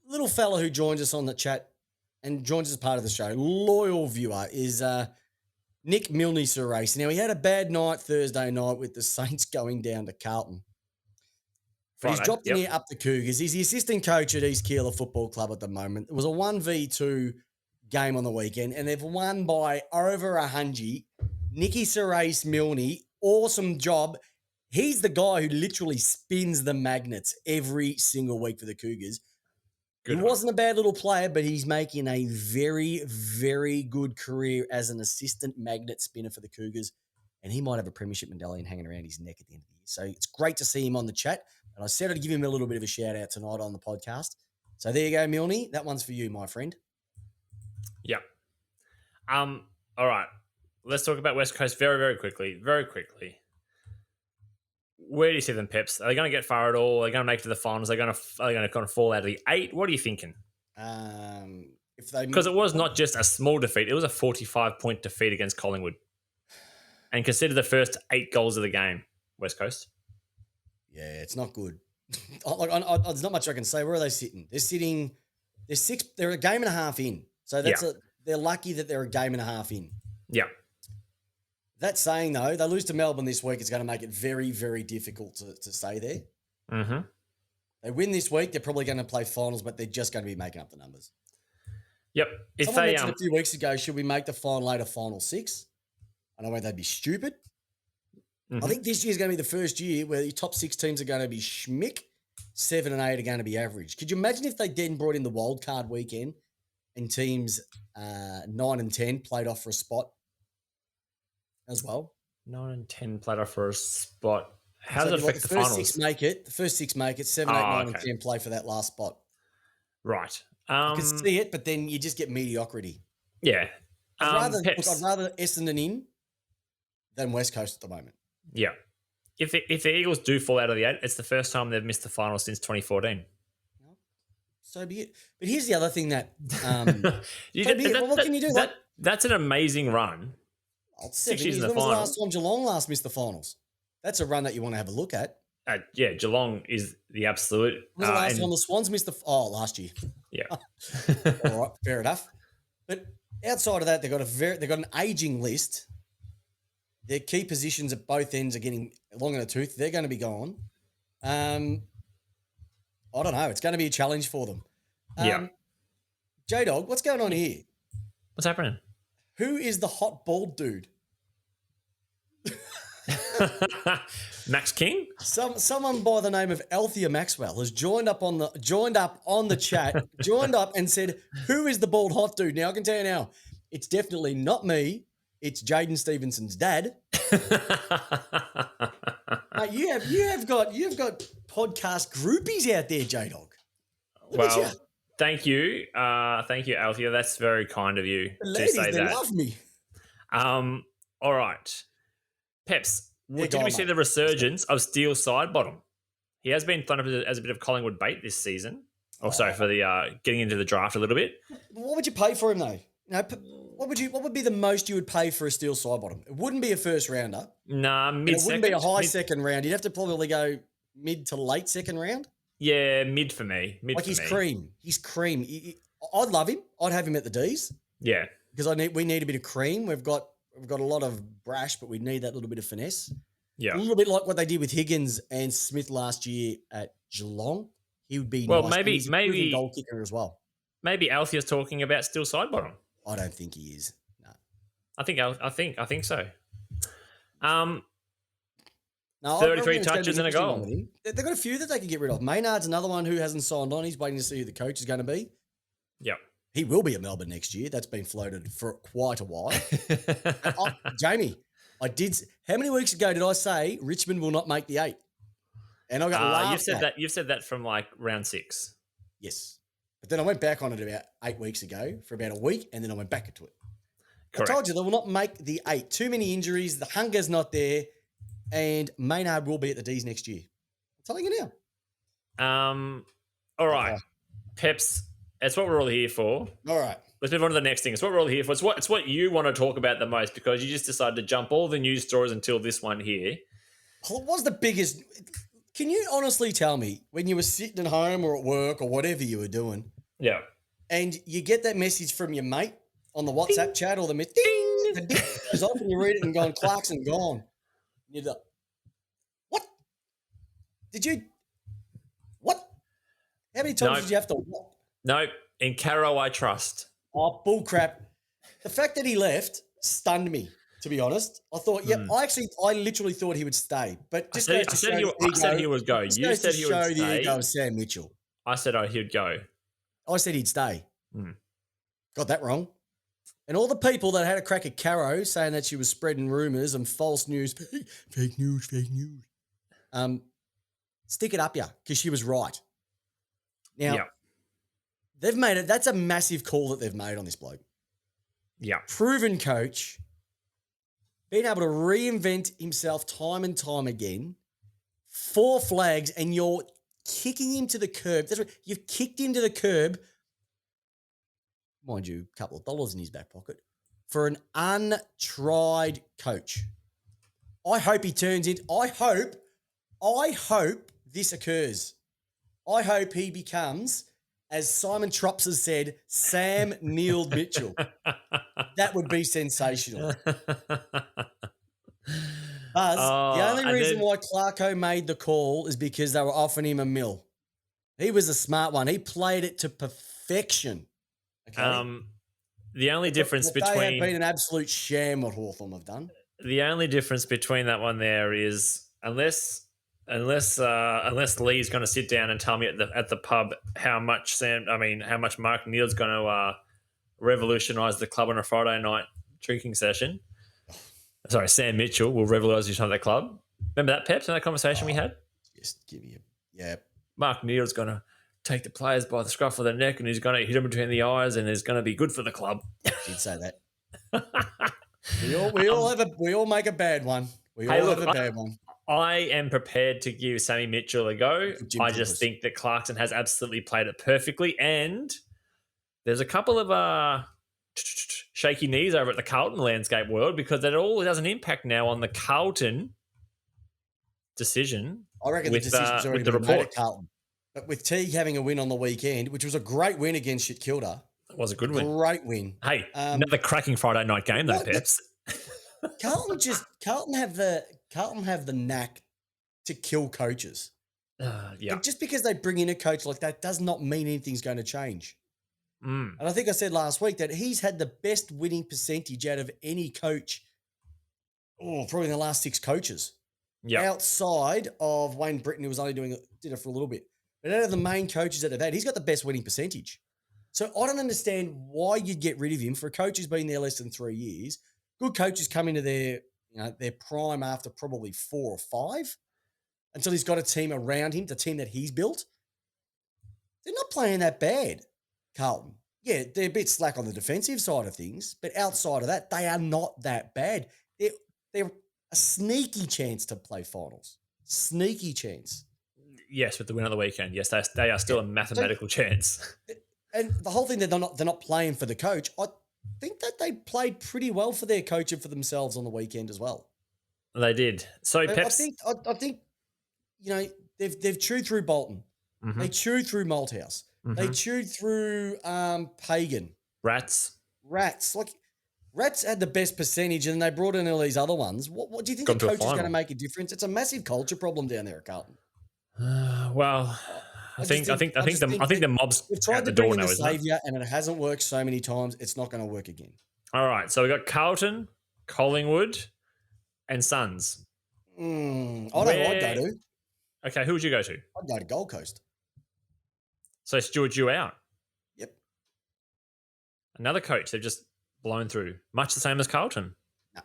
little fella who joins us on the chat and joins us as part of the show. Loyal viewer is Nick Milne-Surace. Now, he had a bad night Thursday night with the Saints going down to Carlton. But he's dropped in here up the Cougars. He's the assistant coach at East Keilor Football Club at the moment. It was a 1v2 game on the weekend, and they've won by over 100. Nicky Surace Milne, awesome job. He's the guy who literally spins the magnets every single week for the Cougars. He wasn't a bad little player, but he's making a very, very good career as an assistant magnet spinner for the Cougars, and he might have a premiership medallion hanging around his neck at the end of the year. So it's great to see him on the chat, and I said I'd give him a little bit of a shout-out tonight on the podcast. So there you go, Milne. That one's for you, my friend. Yep. All right. Let's talk about West Coast very, very quickly. Very quickly. Where do you see them, Peps? Are they going to get far at all? Are they going to make it to the finals? Are they going to kind of fall out of the 8? What are you thinking? Because it was not just a small defeat; it was a 45-point defeat against Collingwood, and consider the first 8 goals of the game. West Coast. Yeah, it's not good. There's not much I can say. Where are they sitting? They're 6. They're a game and a half in, so they're lucky that they're a game and a half in. Yeah. That saying, though, they lose to Melbourne this week. It's going to make it very, very difficult to stay there. Mm-hmm. They win this week, they're probably going to play finals, but they're just going to be making up the numbers. Yep. Someone mentioned a few weeks ago, should we make the final 8 a final 6? I don't know whether they'd be stupid. Mm-hmm. I think this year's going to be the first year where the top 6 teams are going to be schmick, 7 and 8 are going to be average. Could you imagine if they then brought in the wild card weekend and teams 9 and 10 played off for a spot as well? 9 and 10 played off for a spot. How does it affect the finals? The first 6 make it. 7, 8, 9, and 10 play for that last spot. Right. You can see it, but then you just get mediocrity. Yeah. I'd rather Essendon in than West Coast at the moment. Yeah. If the Eagles do fall out of the 8, it's the first time they've missed the final since 2014. So be it. But here's the other thing that what can you do? That's an amazing run. 6 years in the final. When was the last time Geelong missed the finals? That's a run that you want to have a look at. Yeah, Geelong is the absolute. When was the last time the Swans missed last year? Yeah. All right, fair enough. But outside of that, they've got an aging list. Their key positions at both ends are getting long in the tooth. They're going to be gone. I don't know. It's going to be a challenge for them. J-Dog, what's going on here? What's happening? Who is the hot bald dude? Max King? Someone by the name of Althea Maxwell has joined up on the chat, joined up and said, "Who is the bald hot dude?" Now I can tell you now, it's definitely not me. It's Jaden Stevenson's dad. Mate, you've got podcast groupies out there, J-Dog. Well, thank you, Althea. That's very kind of you to say that. They love me. All right, Peps. Did we see the resurgence of Steele Sidebottom? He has been thrown up as a bit of Collingwood bait this season. For the getting into the draft a little bit. What would you pay for him though? What would be the most you would pay for a Steele Sidebottom? It wouldn't be a first rounder. Nah, mid. It wouldn't be a high second round. You'd have to probably go mid to late second round. Yeah, mid for me. Cream. He's cream. I'd love him. I'd have him at the D's. Yeah, because we need a bit of cream. We've got a lot of brash, but we need that little bit of finesse. Yeah, a little bit like what they did with Higgins and Smith last year at Geelong. He would be maybe goal kicker as well. Maybe Althea's talking about Steele Sidebottom. I don't think he is. No, I think so. 33 touches and a goal. They've got a few that they can get rid of. Maynard's another one who hasn't signed on. He's waiting to see who the coach is going to be. Yep. He will be at Melbourne next year. That's been floated for quite a while. Jamie, how many weeks ago did I say Richmond will not make the 8? And I got laughed You've said that from like round 6. Yes. But then I went back on it about 8 weeks ago for about a week, and then I went back into it. Correct. I told you they will not make the 8. Too many injuries. The hunger's not there. And Maynard will be at the D's next year. I'm telling you now. All right. Peps, that's what we're all here for. All right. Let's move on to the next thing. It's what we're all here for. It's what you want to talk about the most because you just decided to jump all the news stories until this one here. What was the biggest? Can you honestly tell me when you were sitting at home or at work or whatever you were doing, Yeah. and you get that message from your mate on the WhatsApp chat or the ding, the ding goes off and you read it and going, Clarkson gone. And you're like, what? Did you? What? How many times did you have to? What? No, in Caro I trust. Oh, bullcrap. The fact that he left stunned me, to be honest. I thought, I literally thought he would stay. But just I said he would go. You said he would stay. The ego of Sam Mitchell. I said he would go. I said he'd stay. Got that wrong. And all the people that had a crack at Caro saying that she was spreading rumours and false news, fake news, stick it up ya, because she was right. Now, they've made it. That's a massive call that they've made on this bloke. Yeah. Proven coach, being able to reinvent himself time and time again, 4 flags, and you're kicking him to the curb. That's what you've kicked him to the curb. Mind you, a couple of dollars in his back pocket for an untried coach. I hope he turns into. I hope this occurs. I hope he becomes, as Simon Trops has said, Sam Neil Mitchell. That would be sensational. Buzz, the only reason why Clarko made the call is because they were offering him $1 million. He was a smart one. He played it to perfection. Okay? The only difference They have been an absolute sham what Hawthorn have done. The only difference between that one there is unless Lee's going to sit down and tell me at the pub how much Mark Neal's going to revolutionise the club on a Friday night drinking session. Sorry, Sam Mitchell will revolutionise the club. Remember that, Peps, in that conversation we had? Just give you, yeah. Mark Neal's going to take the players by the scruff of the neck and he's going to hit them between the eyes and it's going to be good for the club. Did say that. we all make a bad one. Have a bad one. I am prepared to give Sammy Mitchell a go. I just think that Clarkson has absolutely played it perfectly, and there's a couple of shaky knees over at the Carlton landscape world because it all has an impact now on the Carlton decision. I reckon the decision's already been made at Carlton. But with Teague having a win on the weekend, which was a great win against St Kilda. It was a good win. Great win. Hey, another cracking Friday night game though, Peps. Carlton have the knack to kill coaches. And just because they bring in a coach like that does not mean anything's going to change. And I think I said last week that he's had the best winning percentage out of any coach, probably in the last 6 coaches. Outside of Wayne Britton, who was only did it for a little bit. But out of the main coaches that they've had, he's got the best winning percentage. So I don't understand why you'd get rid of him for a coach who's been there less than 3 years. Good coaches come into their prime after probably 4 or 5 until he's got a team around him, the team that he's built. They're not playing that bad, Carlton. Yeah, they're a bit slack on the defensive side of things, but outside of that, they are not that bad. They're a sneaky chance to play finals. Sneaky chance. Yes, with the win on the weekend. Yes, they are still a mathematical chance. And the whole thing that they're not playing for the coach, I think that they played pretty well for their coach and for themselves on the weekend as well. They did. So Peps, I think they've chewed through Bolton. Mm-hmm. They chewed through Malthouse. Mm-hmm. They chewed through Pagan. Rats. Like Rats had the best percentage, and they brought in all these other ones. What do you think the coach is going to make a difference? It's a massive culture problem down there at Carlton. I think the mob's we've tried at the to bring door in now, the isn't it? saviour, and it hasn't worked so many times. It's not going to work again. All right, so we got Carlton, Collingwood, and Suns. I don't know who I'd go to. Okay, who would you go to? I'd go to Gold Coast. So Stuart Dew out. Yep. Another coach they've just blown through, much the same as Carlton. No.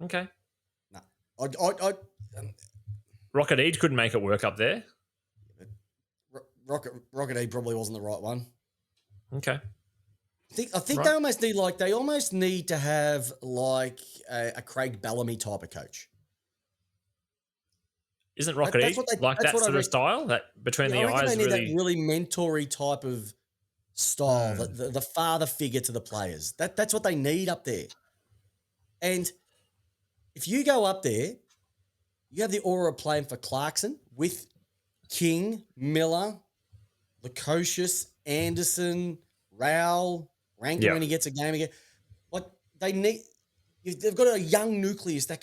Okay. No. Rocket Eade couldn't make it work up there. Rocket Eade probably wasn't the right one. Okay. I think they almost need to have like a Craig Bellamy type of coach. Isn't Rocket That's E what they- like that's that what I sort of reckon. style? That between Yeah, the I reckon eyes they need really. that really mentory type of style, the father figure to the players. That's what they need up there. And if you go up there, you have the aura of playing for Clarkson with King, Miller, Lukosius, Anderson, Rowell, Rankin Yeah. when he gets a game again. Like they need, they've got a young nucleus that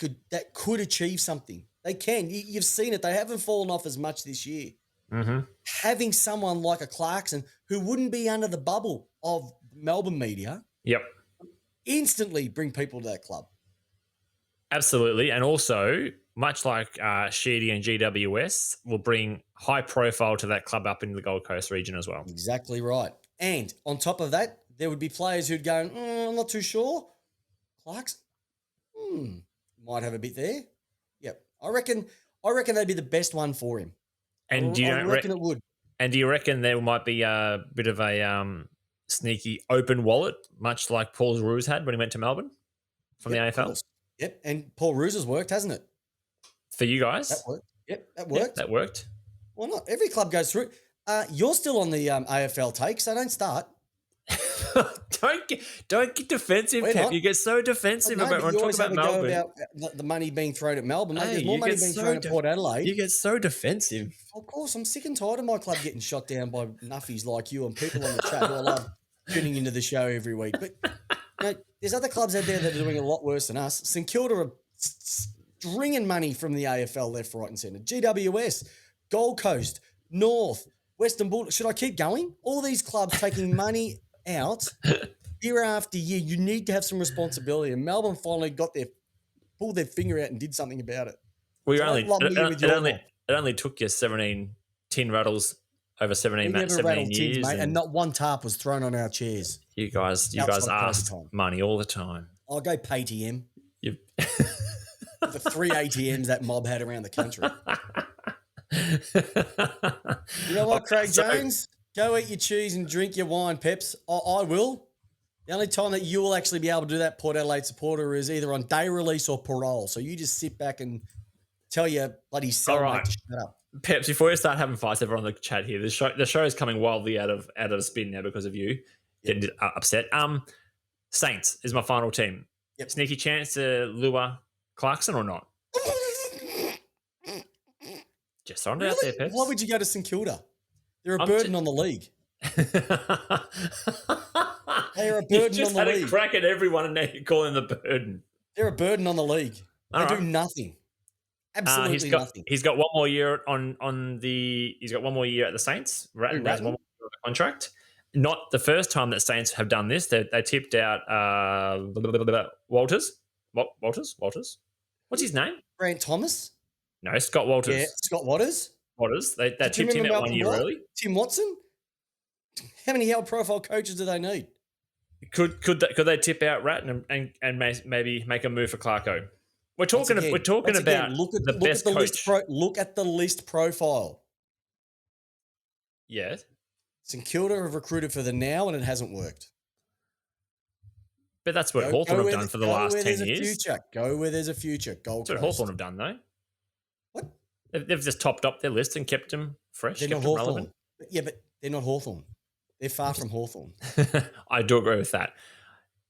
could achieve something. They can. You've seen it. They haven't fallen off as much this year. Mm-hmm. Having someone like a Clarkson who wouldn't be under the bubble of Melbourne media Yep. instantly bring people to that club. Absolutely. And also, much like Sheedy and GWS, will bring high profile to that club up in the Gold Coast region as well. Exactly right. And on top of that, there would be players who'd go, I'm not too sure. Clarkson, might have a bit there. Yep. I reckon they'd be the best one for him. And I reckon it would. And do you reckon there might be a bit of a sneaky open wallet, much like Paul Roos had when he went to Melbourne from the Of AFL? course. Yep. And Paul Roos has worked, hasn't it? For you guys? That worked. Yep, that Yeah, worked. that worked. Why not? Every club goes through. You're still on the AFL take, so don't start. Don't get defensive, We're Pep. not. You get so defensive No, about but when you talk always about have a go Melbourne. about the money being thrown at Melbourne. Mate. Hey, There's more you money get being so thrown at Port Adelaide. You get so defensive. Of course, I'm sick and tired of my club getting shot down by nuffies like you and people on the chat who I love tuning into the show every week. But there's other clubs out there that are doing a lot worse than us. St Kilda are stringing money from the AFL left, right and centre. GWS, Gold Coast, North, Western Bull. Should I keep going? All these clubs taking money out year after year. You need to have some responsibility. And Melbourne finally pulled their finger out and did something about it. We So only I'd love to hear with your mob. it only took you 17 tin rattles over 17 We never 17 rattled years, tins, mate, and not one tarp was thrown on our chairs. you guys outside of asked COVID time. money all the time. I'll go pay TM. You The 3 ATMs that mob had around the country. You know what, Craig Jones? Go eat your cheese and drink your wine, Peps. I will. The only time that you will actually be able to do that, Port Adelaide supporter, is either on day release or parole. So you just sit back and tell your bloody cellmate right. to shut up. Peps, before you start having fights everyone on the chat here, the show is coming wildly out of spin now because of you getting upset. Saints is my final team. Yep. Sneaky chance to lure Clarkson or not? Just throwing it out there, Peps. Why would you go to St Kilda? They're a I'm burden on the league. They are a You burden just on the had league. a crack at everyone and now you're calling the burden. They're a burden on the league. They All do right. nothing. Absolutely nothing. He's got one more year he's got one more year at the Saints. Ratton has one more year on the contract. Not the first time that Saints have done this. They tipped out Walters. Walters? What's his name? Grant Thomas. No, Scott Walters. Yeah, Scott Waters. Waters. They Do you tipped him remember out 1 year Malcolm early. Blight? Tim Watson. How many held profile coaches do they need? Could they tip out Ratton and maybe make a move for Clarko? We're talking about the best coach. Look at the list profile. Yeah. St Kilda have recruited for the now and it hasn't worked. But that's what Hawthorn have done for the last 10 years. Go where there's a future. Gold That's what Coast. Hawthorn have done, though. What? They've just topped up their list and kept them fresh, They're kept not them Hawthorn. relevant. Yeah, but they're not Hawthorn. They're far from Hawthorn. I do agree with that.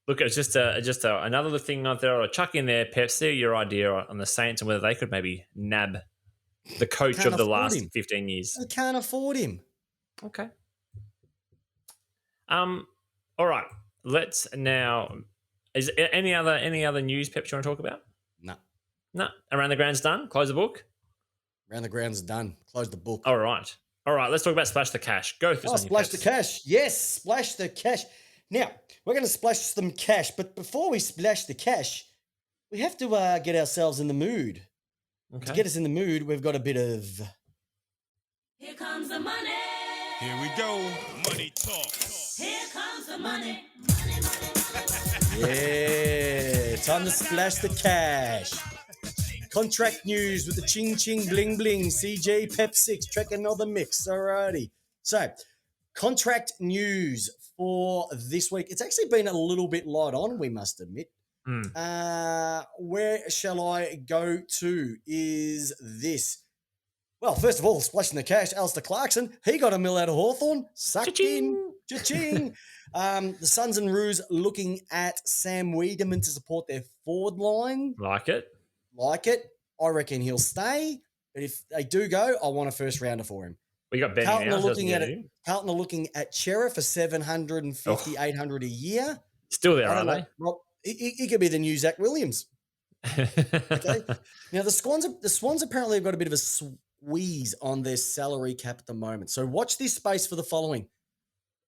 Look, it's just another little thing out there. I'll chuck in there, Pep, see your idea on the Saints and whether they could maybe nab the coach of the last 15 years. They can't afford him. Okay. All right. Let's now. Is there any other news, Pep, you want to talk about? No. Around the ground's done. Close the book. Around the ground's done. Close the book. All right. Let's talk about Splash the Cash. Go through some Splash the Cash. Yes, splash the cash. Now, we're going to splash some cash, but before we splash the cash, we have to get ourselves in the mood. Okay. To get us in the mood, we've got a bit of... Here comes the money. Here we go. Money talk. Here comes the money. Yeah, time to splash the cash. Contract news with the ching ching bling bling. CJ Pep 6 track another mix. Alrighty. So, contract news for this week. It's actually been a little bit light on, we must admit. Where shall I go to? Is this Well, first of all, splashing the cash, Alistair Clarkson. He got a mil out of Hawthorn. Sucked in. Cha-ching. The Suns and Roos looking at Sam Wiedemann to support their forward line. Like it. Like it. I reckon he'll stay. But if they do go, I want a first rounder for him. We got Benny Carlton now. are looking at it. Carlton are looking at Chera for 750, 800 a year. Still there, are they? Rob, he could be the new Zach Williams. Okay. Now the Swans apparently have got a bit of a squeeze on their salary cap at the moment. So watch this space for the following: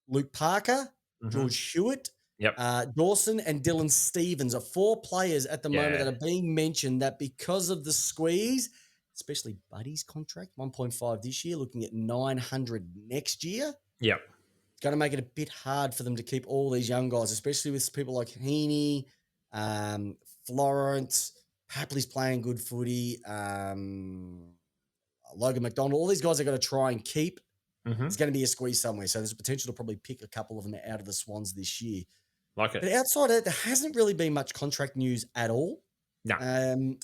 Luke Parker, George Hewitt, Dawson, and Dylan Stevens are 4 players at the moment that are being mentioned that because of the squeeze, especially Buddy's contract, 1.5 this year, looking at 900 next year. Yep. It's going to make it a bit hard for them to keep all these young guys, especially with people like Heaney, Florence, Hapley's playing good footy, Logan McDonald. All these guys are going to try and keep. It's going to be a squeeze somewhere. So there's a potential to probably pick a couple of them out of the Swans this year. Like it. But outside of that, there hasn't really been much contract news at all. No.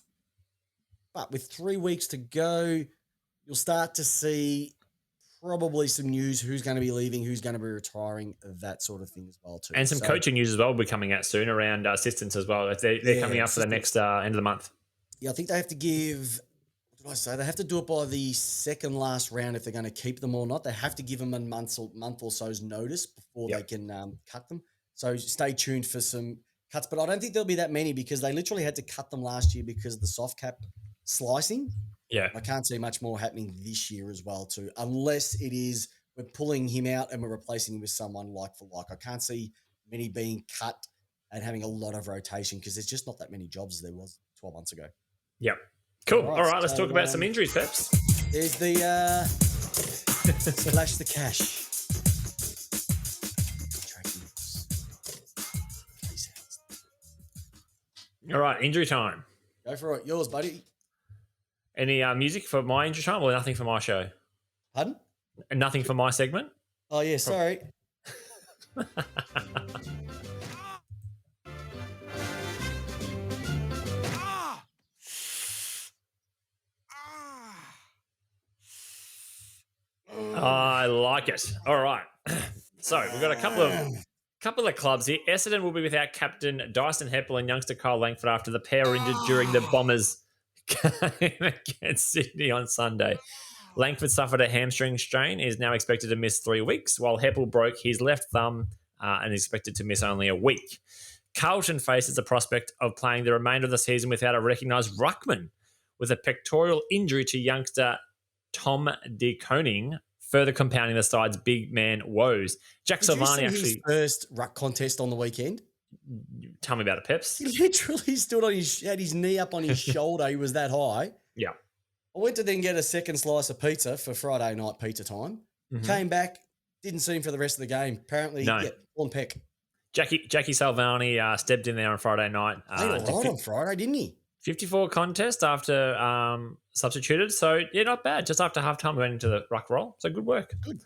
But with 3 weeks to go, you'll start to see probably some news, who's going to be leaving, who's going to be retiring, that sort of thing as well too. And some coaching news as well will be coming out soon around assistants as well. They're coming out for the next end of the month. Yeah, I think they have to give, what did I say? They have to do it by the second last round if they're going to keep them or not. They have to give them a month or so's notice before they can cut them. So stay tuned for some cuts. But I don't think there'll be that many because they literally had to cut them last year because of the soft cap slicing. Yeah. I can't see much more happening this year as well too, unless it is we're pulling him out and we're replacing him with someone like for like. I can't see many being cut and having a lot of rotation because there's just not that many jobs as there was 12 months ago. Yep. Cool. All right, let's talk about some injuries, Peps. There's the splash the cash. All right, injury time. Go for it. Yours, buddy. Any music for my injury time or nothing for my show? Pardon? Nothing for my segment? Oh, yeah, sorry. I like it. All right. So we've got a couple of clubs here. Essendon will be without captain Dyson Heppel and youngster Kyle Langford after the pair were injured during the Bombers game against Sydney on Sunday. Langford suffered a hamstring strain, is now expected to miss 3 weeks, while Heppel broke his left thumb and is expected to miss only a week. Carlton faces the prospect of playing the remainder of the season without a recognised ruckman, with a pectoral injury to youngster Tom De Koning further compounding the side's big man woes. Jack Silvani his first ruck contest on the weekend? Tell me about it, Peps. He literally stood on had his knee up on his shoulder. He was that high. Yeah. I went to then get a second slice of pizza for Friday night pizza time. Came back, didn't see him for the rest of the game. Apparently, on peck. Jackie Salvani stepped in there on Friday night. Played a lot on Friday, didn't he? 54 contest after substituted. So, yeah, not bad. Just after halftime, we went into the ruck roll. So, good work. Good.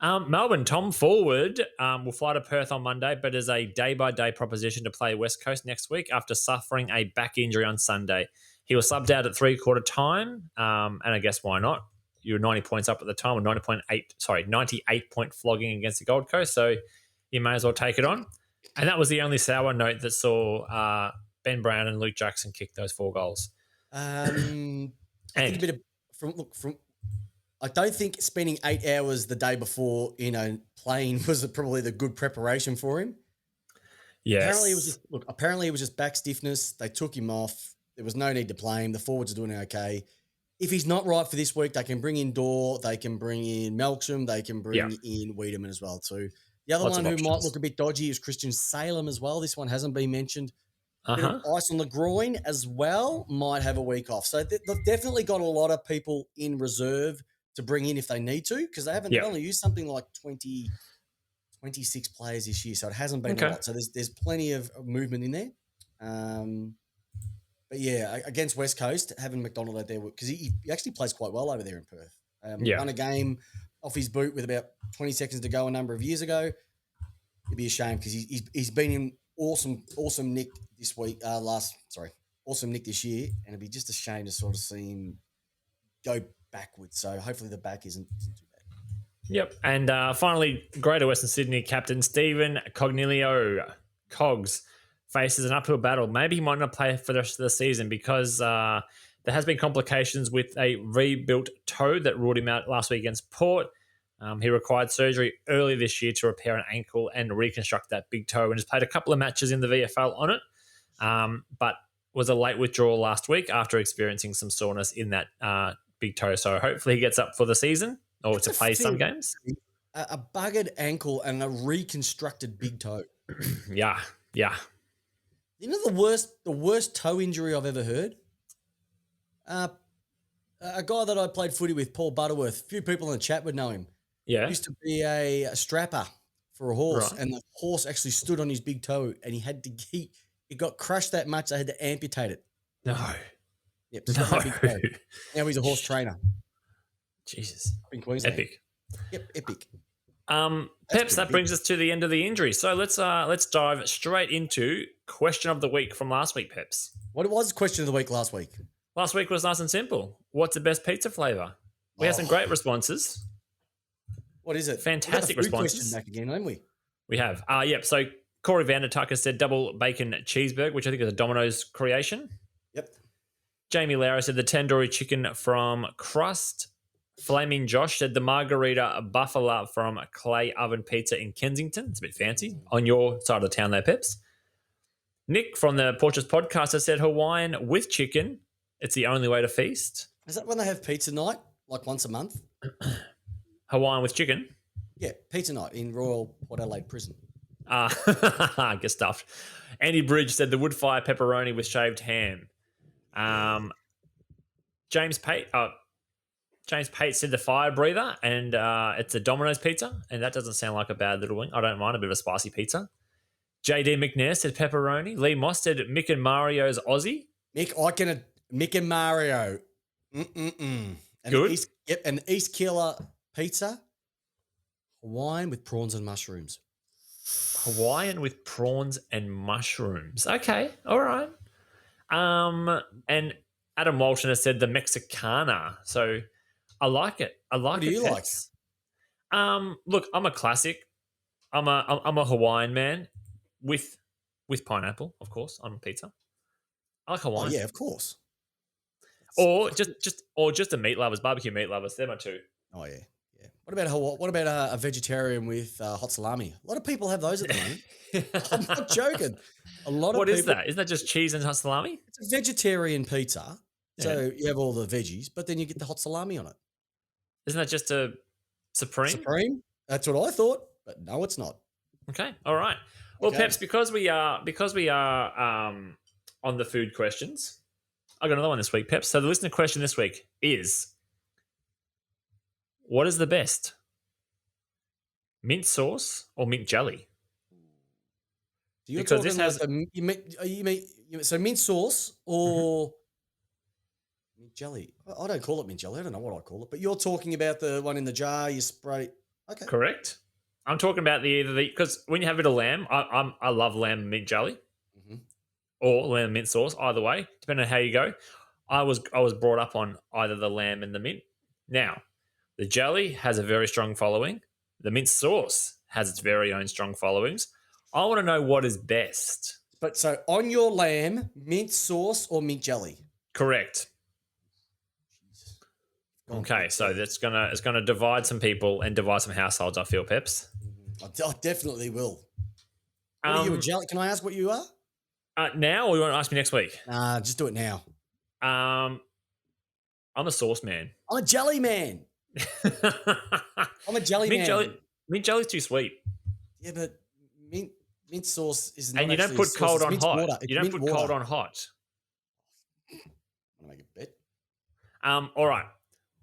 Melbourne, Tom Forward will fly to Perth on Monday, but is a day-by-day proposition to play West Coast next week after suffering a back injury on Sunday. He was subbed out at three-quarter time, and I guess why not? You were 90 points up at the time, or 98-point flogging against the Gold Coast, so you may as well take it on. And that was the only sour note that saw Ben Brown and Luke Jackson kick those 4 goals. I don't think spending 8 hours the day before, playing was probably the good preparation for him. Yes. Apparently it was just back stiffness. They took him off. There was no need to play him. The forwards are doing okay. If he's not right for this week, they can bring in Dorr, they can bring in Melksham, they can bring in Wiedemann as well too. The other one who might look a bit dodgy is Christian Salem as well. This one hasn't been mentioned. Bit of ice on the groin as well, might have a week off. So they've definitely got a lot of people in reserve to bring in if they need to, because they only used something like 26 players this year, so it hasn't been a lot. So there's plenty of movement in there. But yeah, against West Coast, having McDonald out there, because he actually plays quite well over there in Perth. Won a game off his boot with about 20 seconds to go a number of years ago. It'd be a shame because he's been in awesome nick this week. Awesome nick this year, and it'd be just a shame to sort of see him go backwards. So hopefully the back isn't too bad. Yep. And finally, Greater Western Sydney captain Stephen Cognilio Cogs faces an uphill battle. Maybe he might not play for the rest of the season because there has been complications with a rebuilt toe that ruled him out last week against Port. He required surgery early this year to repair an ankle and reconstruct that big toe, and has played a couple of matches in the VFL on it, but was a late withdrawal last week after experiencing some soreness in that big toe. So hopefully he gets up for the season or to play some games. A buggered ankle and a reconstructed big toe. Yeah. You know the worst toe injury I've ever heard? A guy that I played footy with, Paul Butterworth, a few people in the chat would know him. Yeah. He used to be a strapper for a horse, Right. and the horse actually stood on his big toe, and he got crushed that much they had to amputate it. No. Yep. Stopped that big toe. Now he's a horse trainer Jesus. in Queensland. Epic. Yep, epic. Peps, that brings us to the end of the injury. So let's dive straight into question of the week from last week, Peps. What was the question of the week last week? Last week was nice and simple. What's the best pizza flavor? We had some great responses. What is it? Fantastic we got the food responses. question back again, haven't we? We have. Yep. So Corey Vandertucker said double bacon cheeseburger, which I think is a Domino's creation. Yep. Jamie Lara said the tandoori chicken from Crust. Flaming Josh said the margarita buffalo from Clay Oven Pizza in Kensington. It's a bit fancy. On your side of the town there, Peps. Nick from the Porches podcast has said Hawaiian with chicken. It's the only way to feast. Is that when they have pizza night, like once a month? Hawaiian with chicken? Yeah, pizza night in Royal Port Adelaide Prison. Get stuffed. Andy Bridge said the wood fire pepperoni with shaved ham. James Pate said the fire breather, and it's a Domino's pizza, and that doesn't sound like a bad little wing. I don't mind a bit of a spicy pizza. JD McNair said pepperoni. Lee Moss said Mick and Mario's Aussie. Mick and Mario. And Good. An East Killer pizza. Hawaiian with prawns and mushrooms. Hawaiian with prawns and mushrooms. Okay, all right. And Adam Walton has said the Mexicana. So I like it. What do you like? Look, I'm a classic. I'm a Hawaiian man with pineapple, of course, on pizza. I like Hawaiian. Oh, yeah, of course. Or just a meat lovers, barbecue meat lovers. They're my two. Oh yeah. What about a vegetarian with hot salami? A lot of people have those at the moment. I'm not joking. A lot of What people. is that? Isn't that just cheese and hot salami? It's a vegetarian pizza. So you have all the veggies, but then you get the hot salami on it. Isn't that just a supreme? Supreme? That's what I thought, but no, it's not. Okay, all right. Well, Okay. Peps, because we are on the food questions, I got another one this week, Peps. So the listener question this week is: what is the best, mint sauce or mint jelly? So you're Because talking this like so mint sauce or mint jelly? I don't call it mint jelly. I don't know what I call it, but you're talking about the one in the jar. You spray. Okay. Correct. I'm talking about because when you have a bit of lamb, I love lamb and mint jelly, or lamb and mint sauce. Either way, depending on how you go. I was brought up on either the lamb and the mint. Now, the jelly has a very strong following. The mint sauce has its very own strong followings. I want to know what is best. But so on your lamb, mint sauce or mint jelly? Correct. Okay, so it's gonna divide some people and divide some households. I feel, Peps. I definitely will. What are you, a jelly? Can I ask what you are? Now, or you want to ask me next week? Just do it now. I'm a sauce man. I'm a jelly man. I'm a jelly man. Mint jelly's too sweet. Yeah, but mint sauce is not. And you don't put cold on hot. You don't put cold on hot. Want to make a bet? All right.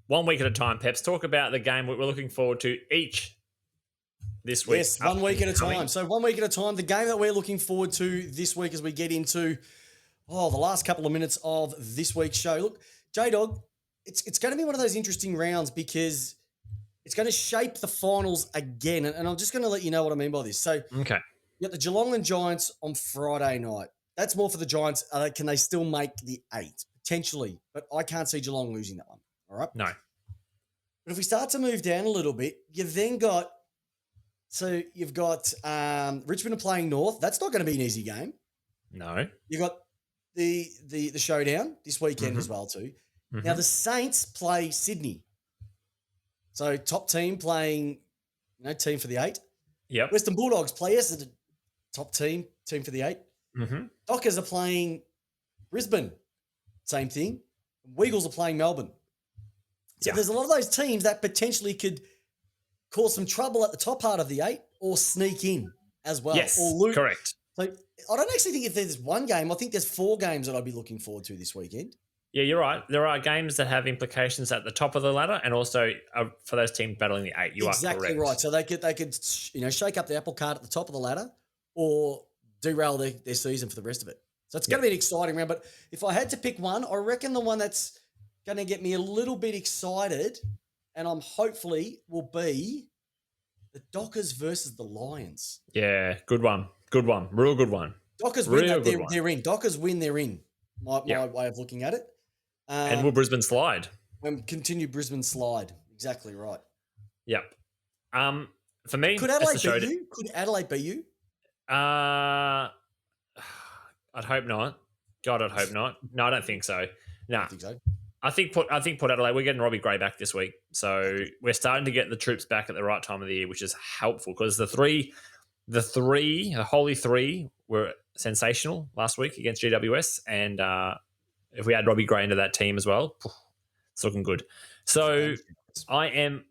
1 week at a time, Peps. Talk about the game we're looking forward to each this week. Yes, 1 week at a time. So 1 week at a time. The game that we're looking forward to this week as we get into the last couple of minutes of this week's show. Look, J-Dog, it's going to be one of those interesting rounds because it's going to shape the finals again. And I'm just going to let you know what I mean by this. So okay, you got the Geelong and Giants on Friday night. That's more for the Giants. Can they still make the 8? Potentially. But I can't see Geelong losing that one. All right? No. But if we start to move down a little bit, you've got Richmond are playing North. That's not going to be an easy game. No. You've got the showdown this weekend as well too. Now the Saints play Sydney. So top team playing, team for the 8. Yep. Western Bulldogs play Essendon. Top team for the 8. Dockers are playing Brisbane. Same thing. Weagles are playing Melbourne. So there's a lot of those teams that potentially could cause some trouble at the top part of the 8 or sneak in as well. Yes, or correct. So I don't actually think if there's one game, I think there's 4 games that I'd be looking forward to this weekend. Yeah, you're right. There are games that have implications at the top of the ladder, and also for those teams battling the 8. You exactly are correct. Right. So they could shake up the apple cart at the top of the ladder, or derail their season for the rest of it. So it's going to be an exciting round. But if I had to pick one, I reckon the one that's going to get me a little bit excited, and I'm hopefully will be the Dockers versus the Lions. Yeah, good one. Good one. Real good one. Dockers win that, they're in. Dockers win, they're in. My way of looking at it. And will Brisbane slide? When continue Brisbane slide. Exactly right. Yep. For me, could Adelaide beat you? Could Adelaide beat you? I'd hope not. God, I'd hope not. No, I don't think so. No. I think so. I think Port Adelaide, we're getting Robbie Gray back this week. So we're starting to get the troops back at the right time of the year, which is helpful because the Holy Three were sensational last week against GWS. And if we add Robbie Gray into that team as well, it's looking good. So I am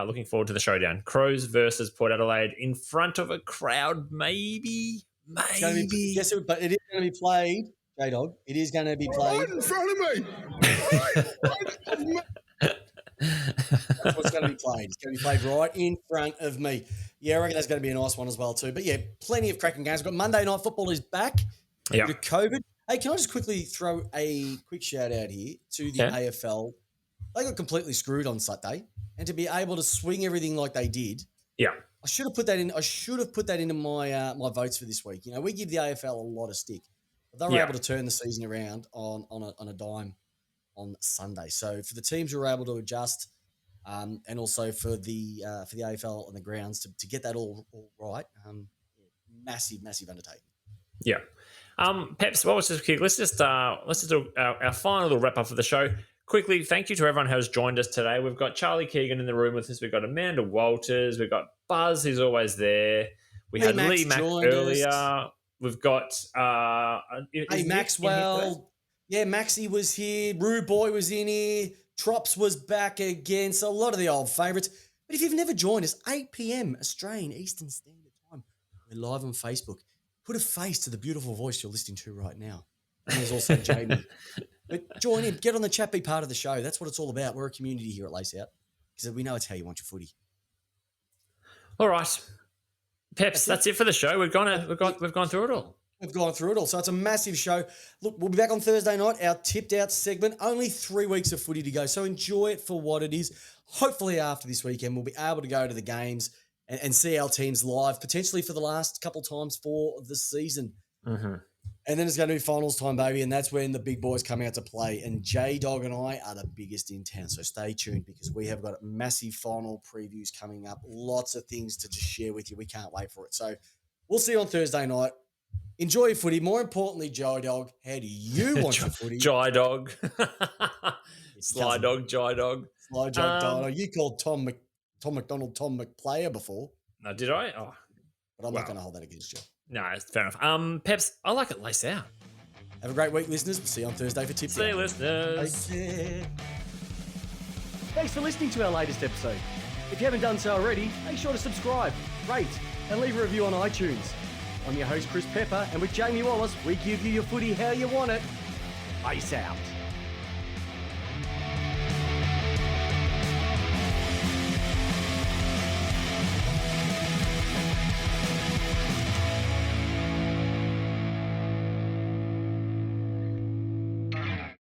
looking forward to the showdown. Crows versus Port Adelaide in front of a crowd, maybe. Yes, but it is going to be played, J-Dog. It is going to be played. Right in front of me. That's what's going to be played. It's going to be played right in front of me. Yeah, I reckon that's going to be a nice one as well too. But yeah, plenty of cracking games. We've got Monday Night Football is back. Yeah. With COVID. Hey, can I just quickly throw a quick shout out here to the AFL? They got completely screwed on Saturday, and to be able to swing everything like they did. Yeah. I should have put that in. I should have put that into my my votes for this week. We give the AFL a lot of stick, but they were able to turn the season around on a dime on Sunday. So for the teams who were able to adjust, and also for the AFL and the grounds to get that all right, massive undertaking. Yeah. Peps, what was this kick? Let's just do our final little wrap up of the show. Quickly, thank you to everyone who has joined us today. We've got Charlie Keegan in the room with us. We've got Amanda Walters. We've got Buzz, who's always there. We had Lee Mack earlier. Us. We've got Maxwell. Yeah, Maxie was here. Roo Boy was in here. Trops was back again. So a lot of the old favourites. But if you've never joined us, 8 p.m. Australian Eastern Standard Time. We're live on Facebook. Put a face to the beautiful voice you're listening to right now. And there's also Jamie. But join in, get on the chat, be part of the show. That's what it's all about. We're a community here at Lace Out because we know it's how you want your footy. All right, Peps, that's it for the show. We've gone through it all. We've gone through it all. So it's a massive show. Look, we'll be back on Thursday night, our tipped out segment. Only 3 weeks of footy to go. So enjoy it for what it is. Hopefully after this weekend, we'll be able to go to the games and see our teams live, potentially for the last couple times for the season. Mm-hmm. And then it's going to be finals time, baby, and that's when the big boys come out to play. And J-Dog and I are the biggest in town, so stay tuned because we have got massive final previews coming up. Lots of things to just share with you. We can't wait for it. So we'll see you on Thursday night. Enjoy your footy. More importantly, J-Dog, how do you want your footy? J-Dog. Sly Dog, J-Dog. Sly Dog. You called Tom McDonald Tom McPlayer before. No, did I? Oh, but I'm not going to hold that against you. No, it's fair enough. Peps, I like it lace out. Have a great week, listeners. We'll see you on Thursday for Tips. See you, listeners. Thanks for listening to our latest episode. If you haven't done so already, make sure to subscribe, rate, and leave a review on iTunes. I'm your host, Chris Pepper, and with Jamie Wallis, we give you your footy how you want it. Peace out.